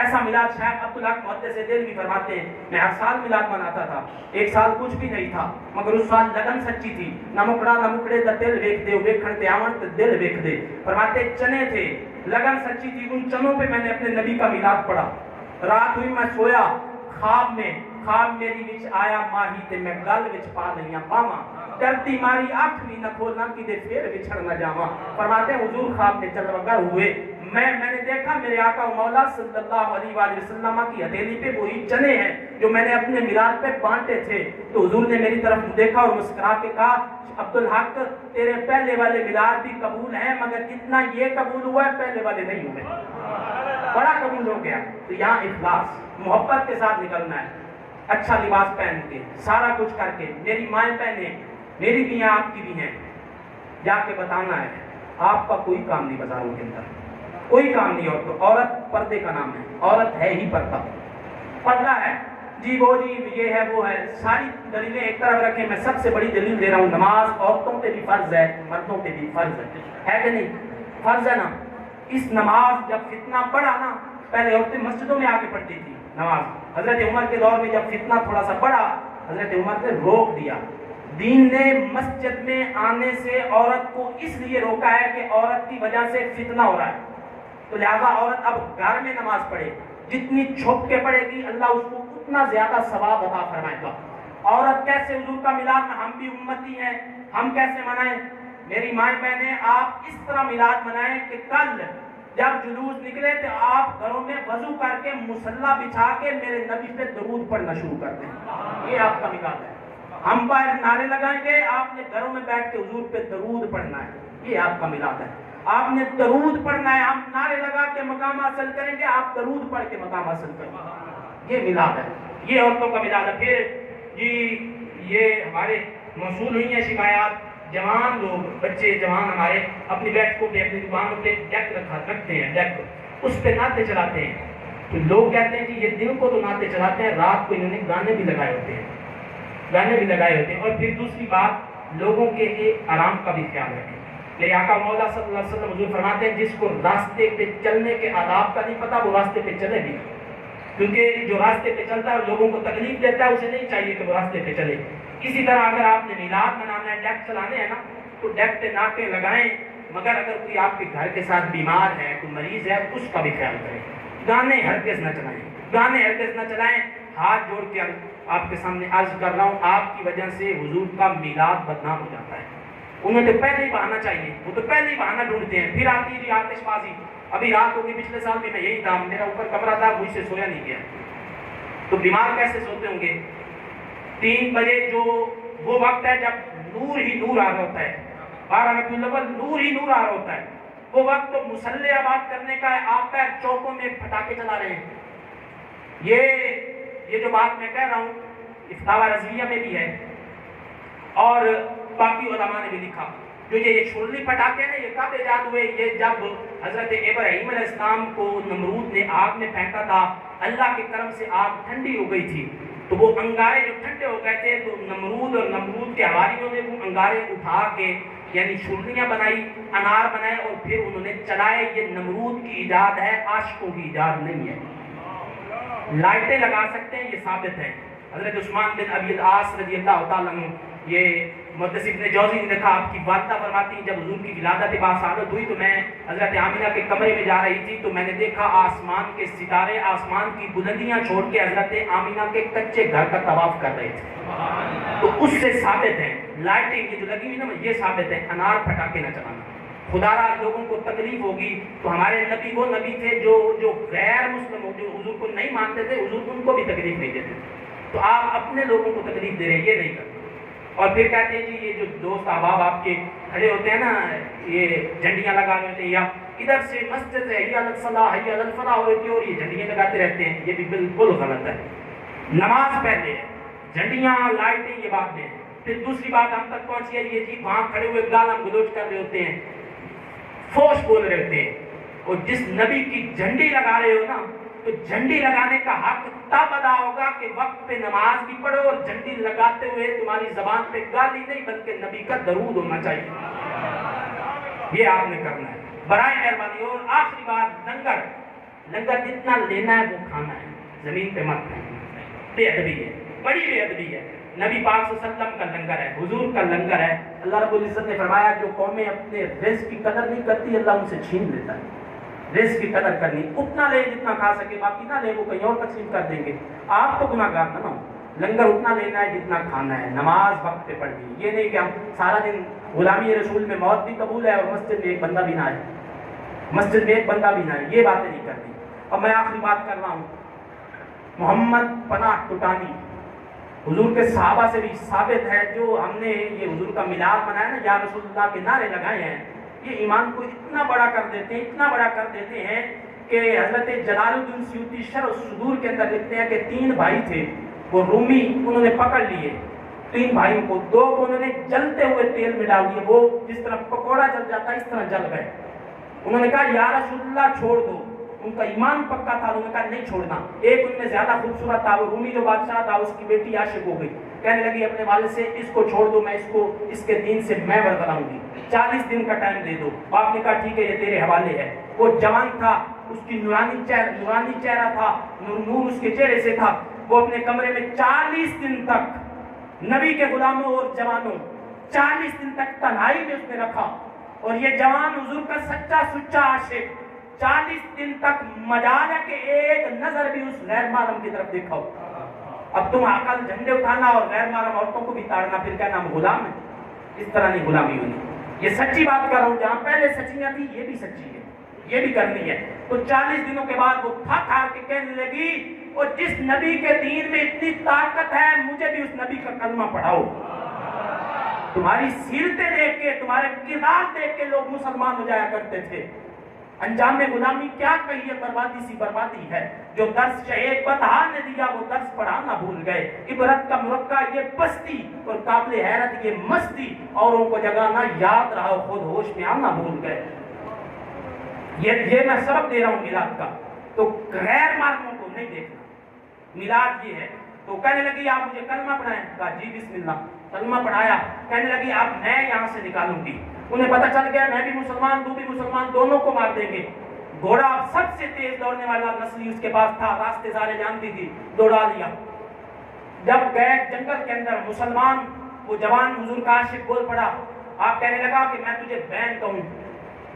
[SPEAKER 1] ایسا میلاد شیخ عبدالحق محدث دہلوی فرماتے ہیں میں ہر سال میلاد مناتا تھا، ایک سال کچھ بھی نہیں تھا مگر اس سال لگن سچی تھی، نہ مکڑا نہ مکڑے دا دل ویکھ دے، ویکھن تے آون تے دل ویکھ دے۔ فرماتے چنے تھے، لگن سچی تھی، ان چنوں پہ میں نے اپنے نبی کا میلاد پڑھا۔ رات ہوئی میں سویا، خواب میری وچ آیا ماہی تے میں گل وچ پا لئیاں باواں، ڈرتی ماری آنکھ بھی نہ کھولنا کدے پھر بچھڑ نہ جاواں۔ فرماتے ہیں حضور خواب میں چلوگر ہوئے، میں نے دیکھا میرے آقا و مولا صلی اللہ علیہ وآلہ وسلم کی ہتھیلی پہ وہی چنے ہیں جو میں نے اپنے میلاد پہ بانٹے تھے۔ تو حضور نے میری طرف دیکھا اور مسکرا کے کہا عبدالحق تیرے پہلے والے میلاد بھی قبول ہیں مگر جتنا یہ قبول ہوا ہے پہلے والے نہیں ہوئے، بڑا قبول ہو گیا۔ تو یہاں اخلاص محبت کے ساتھ نکلنا ہے، اچھا لباس پہن کے، سارا کچھ کر کے، میری مائیں پہنے، میری بھی ہیں آپ کی بھی ہیں، جا کے بتانا ہے آپ کا کوئی کام نہیں بازاروں کے اندر، کوئی کام نہیں۔ عورت پردے کا نام ہے، عورت ہے ہی پردہ، پردہ ہے جی وہ جی یہ ہے وہ ہے، ساری دلیلیں ایک طرف رکھیں، میں سب سے بڑی دلیل دے رہا ہوں، نماز عورتوں پہ بھی فرض ہے، مردوں پہ بھی فرض ہے کہ نہیں؟ فرض ہے نا۔ اس نماز جب فتنہ پڑا نا، پہلے عورتیں مسجدوں میں آ کے پڑھتی تھی نماز، حضرت عمر کے دور میں جب فتنہ تھوڑا سا پڑا، حضرت عمر نے روک دیا، دین نے مسجد میں آنے سے عورت کو اس لیے روکا ہے کہ عورت کی وجہ سے فتنہ ہو رہا ہے، تو لہذا عورت اب گھر میں نماز پڑھے، جتنی چھپ کے پڑھے گی اللہ اس کو اتنا زیادہ ثواب عطا فرمائے گا۔ عورت کیسے حضور کا میلاد میں، ہم بھی امتی ہیں، ہم کیسے منائیں؟ میری مائیں بہنیں آپ اس طرح میلاد منائیں کہ کل جب جلوس نکلے تو آپ گھروں میں وضو کر کے مصلی بچھا کے میرے نبی پہ درود پڑھنا شروع کر دیں، یہ آپ کا میلاد ہے۔ ہم باہر نعرے لگائیں گے، آپ نے گھروں میں بیٹھ کے حضور پہ درود پڑھنا ہے، یہ آپ کا میلاد ہے۔ آپ نے درود پڑھنا ہے، ہم نعرے لگا کے مقام حاصل کریں گے، آپ درود پڑھ کے مقام حاصل کریں گے، یہ میلاد ہے، یہ عورتوں کا میلاد ہے۔ پھر جی یہ ہمارے موصول ہوئی ہیں شکایات، جوان لوگ، بچے جوان ہمارے اپنی بیٹھکوں پہ، اپنی دکانوں پہ ڈیک رکھتے ہیں، ڈیک اس پہ نعتیں چلاتے ہیں، تو لوگ کہتے ہیں کہ یہ دن کو تو نعتیں چلاتے ہیں، رات کو انہوں نے گانے بھی لگائے ہوتے ہیں، گانے بھی لگائے ہوتے ہیں۔ اور پھر دوسری بات، لوگوں کے آرام کا بھی خیال رکھیں، میرے آقا مولا صلی اللہ علیہ وسلم حضور فرماتے ہیں جس کو راستے پہ چلنے کے آداب کا نہیں پتا وہ راستے پہ چلے بھی، کیونکہ جو راستے پہ چلتا ہے لوگوں کو تکلیف دیتا ہے، اسے نہیں چاہیے کہ وہ راستے پہ چلے۔ اسی طرح اگر آپ نے میلاد منانا ہے، ڈیک چلانے ہیں نا، تو ڈیک پہ ناکیں لگائیں، مگر اگر کوئی آپ کے گھر کے ساتھ بیمار ہے، کوئی مریض ہے، اس کا بھی خیال کریں۔ گانے ہرگز نہ چلائیں، گانے ہرگز نہ چلائیں۔ ہاتھ جوڑ کے آپ کے سامنے عرض کر رہا ہوں، آپ کی وجہ سے حضور کا میلاد بدنام ہو جاتا ہے۔ انہیں تو پہلے ہی بہانا چاہیے، وہ تو پہلے ہی بہانا ڈھونڈتے ہیں، پھر آتی ہے آتش بازی۔ ابھی رات ہوگی، پچھلے سال بھی میں یہی تھا، میرا اوپر کمرہ تھا، مجھ سے سویا نہیں گیا، تو بیمار کیسے سوتے ہوں گے؟ 3 بجے جو وہ وقت ہے جب نور ہی نور آ رہا ہوتا ہے، 12 ربیع الاول نور ہی نور آ رہا ہوتا ہے، وہ وقت تو مسلح آباد کرنے کا ہے، آپ پیر چوکوں میں پٹاخے چلا رہے ہیں۔ یہ جو بات میں کہہ رہا ہوں فتاوی رضویہ میں بھی ہے اور باقی علماء نے بھی لکھا۔ جو یہ شرلی پٹاخے نا، یہ کب ایجاد ہوئے؟ یہ جب حضرت ابراہیم علیہ السلام کو نمرود نے آگ میں پھینکا تھا، اللہ کے کرم سے آگ ٹھنڈی ہو گئی تھی، تو وہ انگارے جو ٹھنڈے ہو گئے تھے تو نمرود اور نمرود کے حواریوں نے وہ انگارے اٹھا کے یعنی شرلیاں بنائی، انار بنائے اور پھر انہوں نے چلائے۔ یہ نمرود کی ایجاد ہے، عاشقوں کی ایجاد نہیں ہے۔ لائٹیں لگا سکتے ہیں، یہ ثابت ہے۔ حضرت عثمان بن ابی العاص رضی اللہ تعالیٰ عنہ، یہ محدث ابن جوزی نے دیکھا، آپ کی والدہ فرماتی ہیں جب حضور کی ولادت باصالت ہوئی تو میں حضرت آمینہ کے کمرے میں جا رہی تھی تو میں نے دیکھا آسمان کے ستارے آسمان کی بلندیاں چھوڑ کے حضرت آمینہ کے کچے گھر کا طواف کر رہے تھے۔ تو اس سے ثابت ہے، لائٹیں یہ جو لگی ہوئی نا، یہ ثابت ہے، انار پھٹاکے نہ چلانا۔ خدا را لوگوں کو تکلیف ہوگی تو ہمارے نبی وہ نبی تھے جو غیر مسلم جو حضور کو نہیں مانتے تھے، حضور ان کو بھی تکلیف نہیں دیتے تھے، تو آپ اپنے لوگوں کو تکلیف دے رہے ہیں، یہ نہیں کرتے۔ اور پھر کہتے ہیں جی یہ جو دوست احباب آپ کے کھڑے ہوتے ہیں نا، یہ جھنڈیاں لگا رہے ہوتے ہیں، یا ادھر سے مسجد ہے حی علی الصلاح حی علی الفلاح ہو رہی ہے اور یہ جھنڈیاں لگاتے رہتے ہیں، یہ بھی بالکل غلط ہے۔ نماز پہلے ہے، جھنڈیاں لائٹیں یہ بات میں ہے۔ پھر دوسری بات ہم تک پہنچی ہے، یہ جی وہاں کھڑے ہوئے گالم گلوچ کر رہے ہوتے ہیں، فوش بول رہے ہوتے ہیں، اور جس نبی کی جھنڈی لگا رہے ہو نا، تو جھنڈی لگانے کا حق تب ادا ہوگا کہ وقت پہ نماز بھی پڑھو اور جھنڈی لگاتے ہوئے تمہاری زبان پہ گالی نہیں بلکہ نبی کا درود ہونا چاہیے، یہ آپ نے کرنا ہے برائے مہربانی۔ اور آخری بات، لنگر جتنا لینا ہے وہ کھانا ہے، زمین پہ مت کھانا، بے ادبی ہے، بڑی بے ادبی ہے۔ نبی پاک صلی اللہ علیہ وسلم کا لنگر ہے، حضور کا لنگر ہے۔ اللہ رب العزت نے فرمایا جو قومیں اپنے رزق کی قدر نہیں کرتی اللہ ان سے چھین لیتا ہے۔ رزق کی قدر کرنی، اتنا لے جتنا کھا سکے، باقی نہ لے وہ کہیں اور تقسیم کر دیں گے، آپ تو گناہ گار نہ ہو۔ لنگر اتنا لینا ہے جتنا کھانا ہے، نماز وقت پہ پڑھنی، یہ نہیں کہ ہم سارا دن غلامی رسول میں موت بھی قبول ہے اور مسجد میں ایک بندہ بھی نہ آئے، مسجد میں ایک بندہ بھی نہ آئے، یہ باتیں نہیں کرنی۔ اور میں آخری بات کر رہا ہوں، محمد پناہ ٹٹانی حضور کے صحابہ سے بھی ثابت ہے، جو ہم نے یہ حضور کا میلاد منایا نا، یا رسول اللہ کے نعرے لگائے ہیں، یہ ایمان کو اتنا بڑا کر دیتے ہیں، اتنا بڑا کر دیتے ہیں کہ حضرت جلال الدین سیوطی شرح الصدور کے اندر لکھتے ہیں کہ 3 بھائی تھے، وہ رومی، انہوں نے پکڑ لیے 3 بھائیوں کو، 2 کو انہوں نے جلتے ہوئے تیل میں ڈال دیے، وہ جس طرح پکوڑا جل جاتا ہے اس طرح جل گئے۔ انہوں نے کہا یا رسول اللہ چھوڑ دو، ان کا ایمان پکا تھا، انہوں نے کہا نہیں چھوڑنا۔ ایک ان میں زیادہ خوبصورت تھا، وہ رومی جو بادشاہ تھا، اس کی بیٹی عاشق ہو گئی، کہنے لگی اپنے والد سے اس کو چھوڑ دو، میں اس کے دین سے میں برگلاؤں گی، 40 دن کا ٹائم دے دو۔ آپ نے کہا ٹھیک ہے یہ تیرے حوالے ہے۔ وہ جوان تھا، اس کی نورانی چہرہ تھا، نور اس کے چہرے سے تھا، وہ اپنے کمرے میں 40 دن تک نبی کے غلاموں اور جوانوں 40 دن تک تنہائی میں اس نے رکھا، اور یہ جوان حضور کا سچا سچا عاشق 40 دن تک مجال ہے کہ ایک نظر بھی اس غیر محرم کی طرف دیکھا ہو۔ اب تم عقل جھنڈے اٹھانا اور غیر محرم عورتوں کو بھی تاڑنا، پھر کہنا ہم غلام ہیں، اس طرح نہیں غلامی ہونی۔ یہ سچی بات کر رہا ہوں، جہاں پہلے سچیاں تھی یہ بھی سچی ہے، یہ بھی کرنی ہے۔ تو 40 دنوں کے بعد وہ تھک ہار کے کہنے لگی، اور جس نبی کے دین میں اتنی طاقت ہے مجھے بھی اس نبی کا کلمہ پڑھاؤ۔ تمہاری سیرتیں دیکھ کے، تمہارے کردار دیکھ کے لوگ مسلمان ہو جایا کرتے تھے۔ انجام غلامی کیا کہی ہے، بربادی سی بربادی ہے۔ جو درس شہید بطحا نے دیا وہ درس پڑھانا بھول گئے۔ عبرت کا مرقع یہ پستی اور قابل حیرت یہ مستی، اوروں کو جگانا یاد رہا خود ہوش میں آنا بھول گئے۔ یہ میں سبق دے رہا ہوں میلاد کا، تو غیر محرموں کو نہیں دیکھنا، میلاد یہ ہے۔ تو کہنے لگی آپ مجھے کلمہ پڑھائیں، کہا جی بسم اللہ، کلمہ پڑھایا، کہنے لگی اب میں یہاں سے نکالوں گی، انہیں پتہ چل گیا میں بھی مسلمان تو بھی مسلمان، دونوں کو مار دیں گے۔ گھوڑا سب سے تیز دوڑنے والا نسلی اس کے پاس تھا، راستے سارے جانتی تھی، دوڑا لیا۔ جب گئے جنگل کے اندر، مسلمان وہ جوان حضور کا عاشق بول پڑا، آپ کہنے لگا کہ میں تجھے بہن کہوں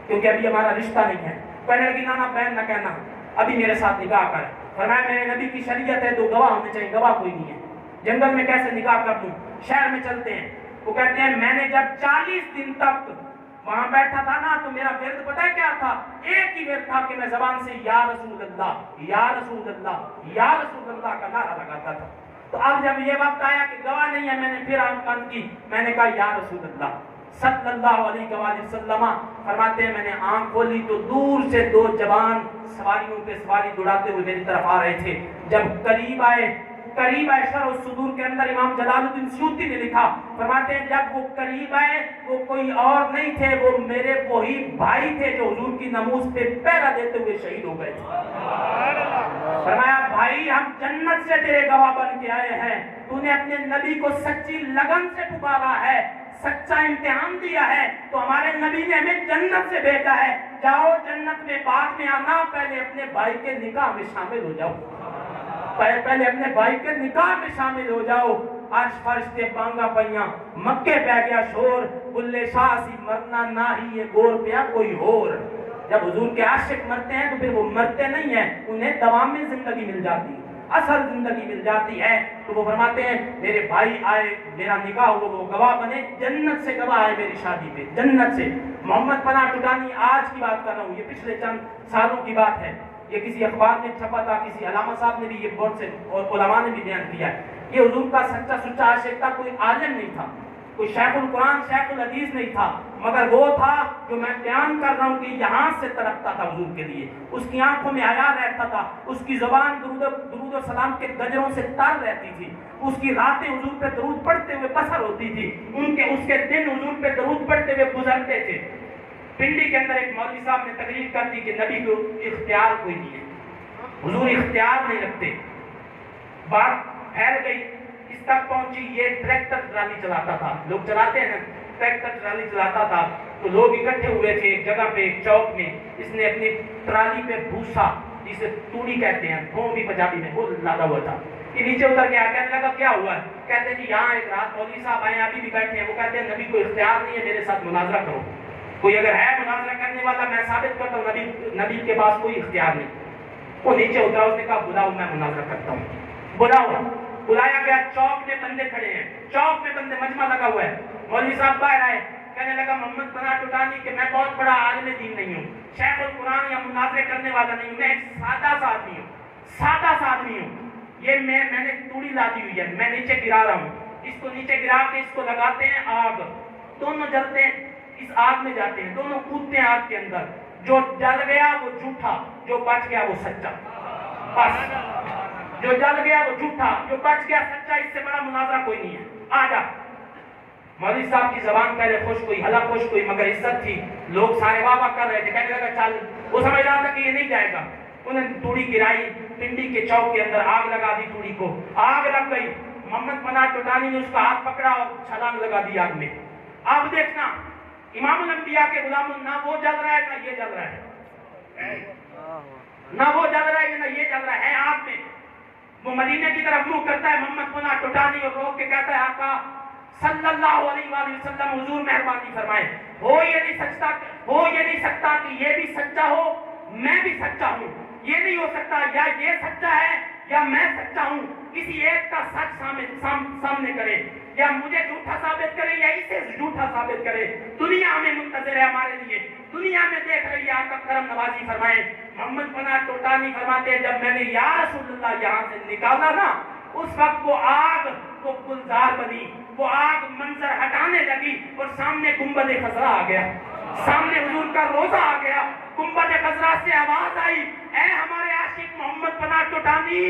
[SPEAKER 1] کیونکہ ابھی ہمارا رشتہ نہیں ہے۔ کہنے لگی نانا بہن نہ کہنا، ابھی میرے ساتھ نکاح کر۔ فرمایا میرے نبی کی شریعت ہے تو گواہ ہونے چاہیے، گواہ کوئی نہیں ہے، جنگل میں کیسے نکاح کر دوں؟ شہر میں چلتے ہیں۔ وہ کہتے ہیں میں نے جب 40 دن تک وہاں بیٹھا تھا نا تو میرا ورد پتہ ہے کیا تھا؟ ایک ہی ورد تھا کہ میں زبان سے یا رسول اللہ یا رسول اللہ یا رسول اللہ کا نعرہ لگاتا تھا۔ تو اب جب یہ وقت آیا کہ گواہ نہیں ہے، میں نے پھر آنکھ بند کی، میں نے کہا یا رسول اللہ صلی اللہ علیہ وآلہ وسلم۔ فرماتے ہیں میں نے آنکھ کھولی تو دور سے دو جوان سواریوں پہ سواری دوڑاتے ہوئے میری طرف آ رہے تھے۔ جب قریب آئے شرح الصدور کے اندر امام جلال الدین سیوطی نے لکھا، فرماتے ہیں جب وہ قریب آئے وہ کوئی اور نہیں تھے، وہ میرے وہی بھائی تھے جو حضور کی ناموس پہ پہرا دیتے ہوئے شہید ہو گئے تھے۔ فرمایا بھائی ہم جنت سے تیرے گواہ بن کے آئے ہیں، تو نے اپنے نبی کو سچی لگن سے پکارا ہے، سچا امتحان دیا ہے، تو ہمارے نبی نے ہمیں جنت سے بھیجا ہے، جاؤ جنت میں بعد میں آنا، پہلے اپنے بھائی کے نکاح میں شامل ہو جاؤ، پہلے اپنے بھائی کے نکاح میں شامل ہو جاؤ۔ عرش فرش تے بانگا پئیاں، مکے پہ گیا شور، بلے شاہ سی مرنا نہ ہی یہ گور پیا کوئی اور۔ جب حضور کے عاشق مرتے ہیں تو پھر وہ مرتے نہیں ہیں، انہیں دوام میں زندگی مل جاتی ہے، اصل زندگی مل جاتی ہے۔ تو وہ فرماتے ہیں میرے بھائی آئے، میرا نکاح ہوا، وہ گواہ بنے، جنت سے گواہ آئے میری شادی پہ، جنت سے۔ محمد پناہ ٹوٹانی آج کی بات کر رہا ہوں، یہ پچھلے چند سالوں کی بات ہے، یہ کسی اخبار میں چھپا تھا، کسی علامہ صاحب نے بھی یہ بہت سے اور علماء نے بھی بیان کیا ہے۔ یہ حضور کا سچا سچا عاشق تھا، کوئی عالم نہیں تھا، کوئی شیخ القرآن شیخ الحدیث نہیں تھا، مگر وہ تھا جو میں بیان کر رہا ہوں کہ یہاں سے تڑپتا تھا حضور کے لیے، اس کی آنکھوں میں حیا رہتا تھا، اس کی زبان درود و سلام کے گجروں سے تر رہتی تھی، اس کی راتیں حضور پہ درود پڑھتے ہوئے بسر ہوتی تھی، اس کے دن حضور پہ درود پڑھتے ہوئے گزرتے تھے۔ پنڈی کے اندر ایک مولوی صاحب نے تقریر کر دی کہ نبی کو اختیار کوئی نہیں ہے، حضور اختیار نہیں رکھتے۔ بات پھیل گئی، اس تک پہنچی یہ ٹریکٹر ٹرالی چلاتا تھا، لوگ چلاتے ہیں نا، ٹریکٹر ٹرالی چلاتا تھا، تو لوگ اکٹھے ہوئے تھے ایک جگہ پہ، ایک چوک میں، اس نے اپنی ٹرالی پہ بھوسا جسے توڑی کہتے ہیں، بھون بھی پنجابی میں، وہ لادا ہوا تھا، یہ نیچے اتر گیا، کہنے لگا کیا ہوا ہے؟ کہتے ہیں جی یہاں ایک رات مولوی صاحب آئے ہیں، ابھی بھی بیٹھے ہیں، وہ کہتے ہیں نبی کو اختیار نہیں ہے، میرے ساتھ مناظرہ کرو، کوئی اگر ہے مناظرہ کرنے والا میں ثابت کرتا ہوں نبی کے پاس کوئی اختیار نہیں۔ وہ نیچے اترا، اس نے کہا بلاؤ میں مناظرہ کرتا ہوں، بلاؤ۔ بلایا گیا، چوک میں بندے کھڑے ہیں، چوک میں بندے، مجمع لگا ہوا ہے، مولوی صاحب باہر آئے، کہنے لگا محمد پناہ ٹوٹانی کہ میں بہت بڑا عالم دین نہیں ہوں، شیخ القرآن یا مناظرے کرنے والا نہیں ہوں، میں ایک سادہ سا آدمی ہوں، سادہ سا آدمی ہوں، یہ میں نے توڑی لادی ہوئی ہے، میں نیچے گرا رہا ہوں، اس کو نیچے گرا کے اس کو لگاتے ہیں آگ، دونوں جلتے ہیں، اس آگ میں جاتے ہیں، دونوں کودتے ہیں آگ کے اندر، جو جل گیا وہ جھوٹا، جو بچ گیا وہ سچا، بس جو جل گیا وہ جھوٹا، جو بچ گیا سچا، اس سے بڑا مناظرہ کوئی نہیں ہے، آجا۔ مولوی صاحب کی زبان پہلے خوش کوئی، حلق خوش کوئی، مگر عزت تھی، لوگ سارے واہ واہ کر رہے تھے، کہنے لگا چل، وہ سمجھ رہا تھا کہ یہ نہیں جائے گا، انہیں توڑی گرائی، پنڈی کے چوک کے اندر آگ لگا دی، توڑی کو آگ لگ گئی، محمد پناہ ٹوٹانی نے اس کا ہاتھ پکڑا اور چھلانگ لگا دی آگ میں۔ اب دیکھنا امام الانبیاء کے غلام، نہ وہ جل رہا ہے نہ یہ جل رہا ہے، نہ وہ جل رہا ہے نہ یہ جل رہا ہے آگ میں۔ وہ مدینے کی طرف منہ کرتا ہے محمد پناہ ٹوٹانی اور رو کے کہتا ہے آقا صلی اللہ علیہ وآلہ وسلم حضور مہربانی فرمائے، ہو یہ نہیں سکتا کہ یہ بھی سچا ہو میں بھی سچا ہوں، یہ نہیں ہو سکتا، یا یہ سچا ہے یا میں سچا ہوں، کسی ایک کا سچ سامنے کرے، یا مجھے جھوٹا ثابت کرے یا اسے جھوٹا ثابت کرے، دنیا میں منتظر ہے ہمارے لیے، دنیا میں دیکھ رہی ہے، آپ کا کرم نوازی فرمائے۔ محمد پناہ ٹوٹانی فرماتے ہیں جب میں نے یا رسول اللہ یہاں سے نکالا نا، اس وقت وہ آگ وہ گلزار بنی، وہ آگ منظر ہٹانے لگی اور سامنے گنبد خضرا آ گیا، سامنے حضور کا روزہ آ گیا، گنبد خضرا سے آواز آئی، اے ہمارے عاشق محمد پناہ ٹوٹانی،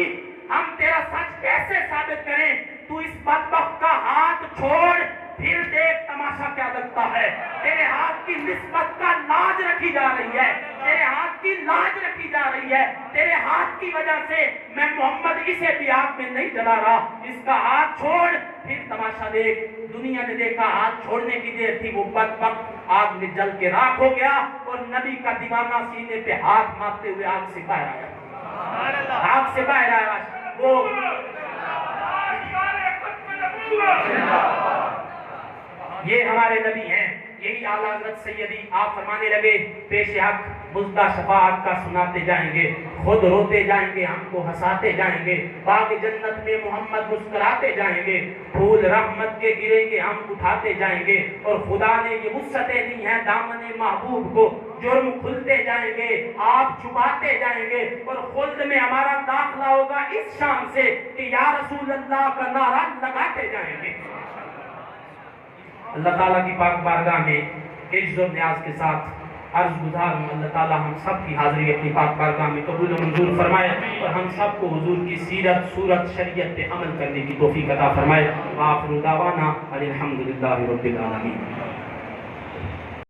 [SPEAKER 1] ہم تیرا سچ کیسے ثابت کریں، تو اس بدبخت کا ہاتھ چھوڑ، پھر دیکھ تماشا کیا لگتا ہے، تیرے ہاتھ کی نسبت کا لاج رکھی جا رہی ہے، تیرے ہاتھ کی لاج رکھی جا رہی ہے، تیرے ہاتھ کی وجہ سے میں محمد اسے بھی آگ میں نہیں جلا رہا، اس کا ہاتھ چھوڑ۔ پھر تماشا دیکھ، دنیا نے دیکھا ہاتھ چھوڑنے کی دیر تھی، وہ بدبخت آگ میں جل کے راکھ ہو گیا، اور نبی کا دیوانہ سینے پہ ہاتھ مارتے ہوئے آگ سے باہر آیا، آگ سے باہر آیا۔ وہ یہ ہمارے نبی ہیں، یہی اعلیٰ حضرت سیدی آپ فرمانے لگے، پیش حق مزدہ شفاعت کا سناتے جائیں گے، خود روتے جائیں گے، ہم کو ہنساتے جائیں گے، باغ جنت میں محمد مسکراتے جائیں گے، پھول رحمت کے گریں گے، ہم اٹھاتے جائیں گے، اور خدا نے یہ وسعتیں دی ہیں دامن محبوب کو، جرم کھلتے جائیں گے، آپ چھپاتے جائیں گے، اور خلد میں ہمارا داخلہ ہوگا اس شان سے کہ یا رسول اللہ کا نعرہ لگاتے جائیں گے۔ اللہ تعالیٰ کی پاک بارگاہ میں عجز و نیاز کے ساتھ عرض گزار ہوں، اللہ تعالیٰ ہم سب کی حاضری اپنی پاک بارگاہ میں قبول و منظور فرمائے، اور ہم سب کو حضور کی سیرت صورت شریعت پہ عمل کرنے کی توفیق عطا فرمائے۔ وآخر دعوانا الحمدللہ رب العالمین۔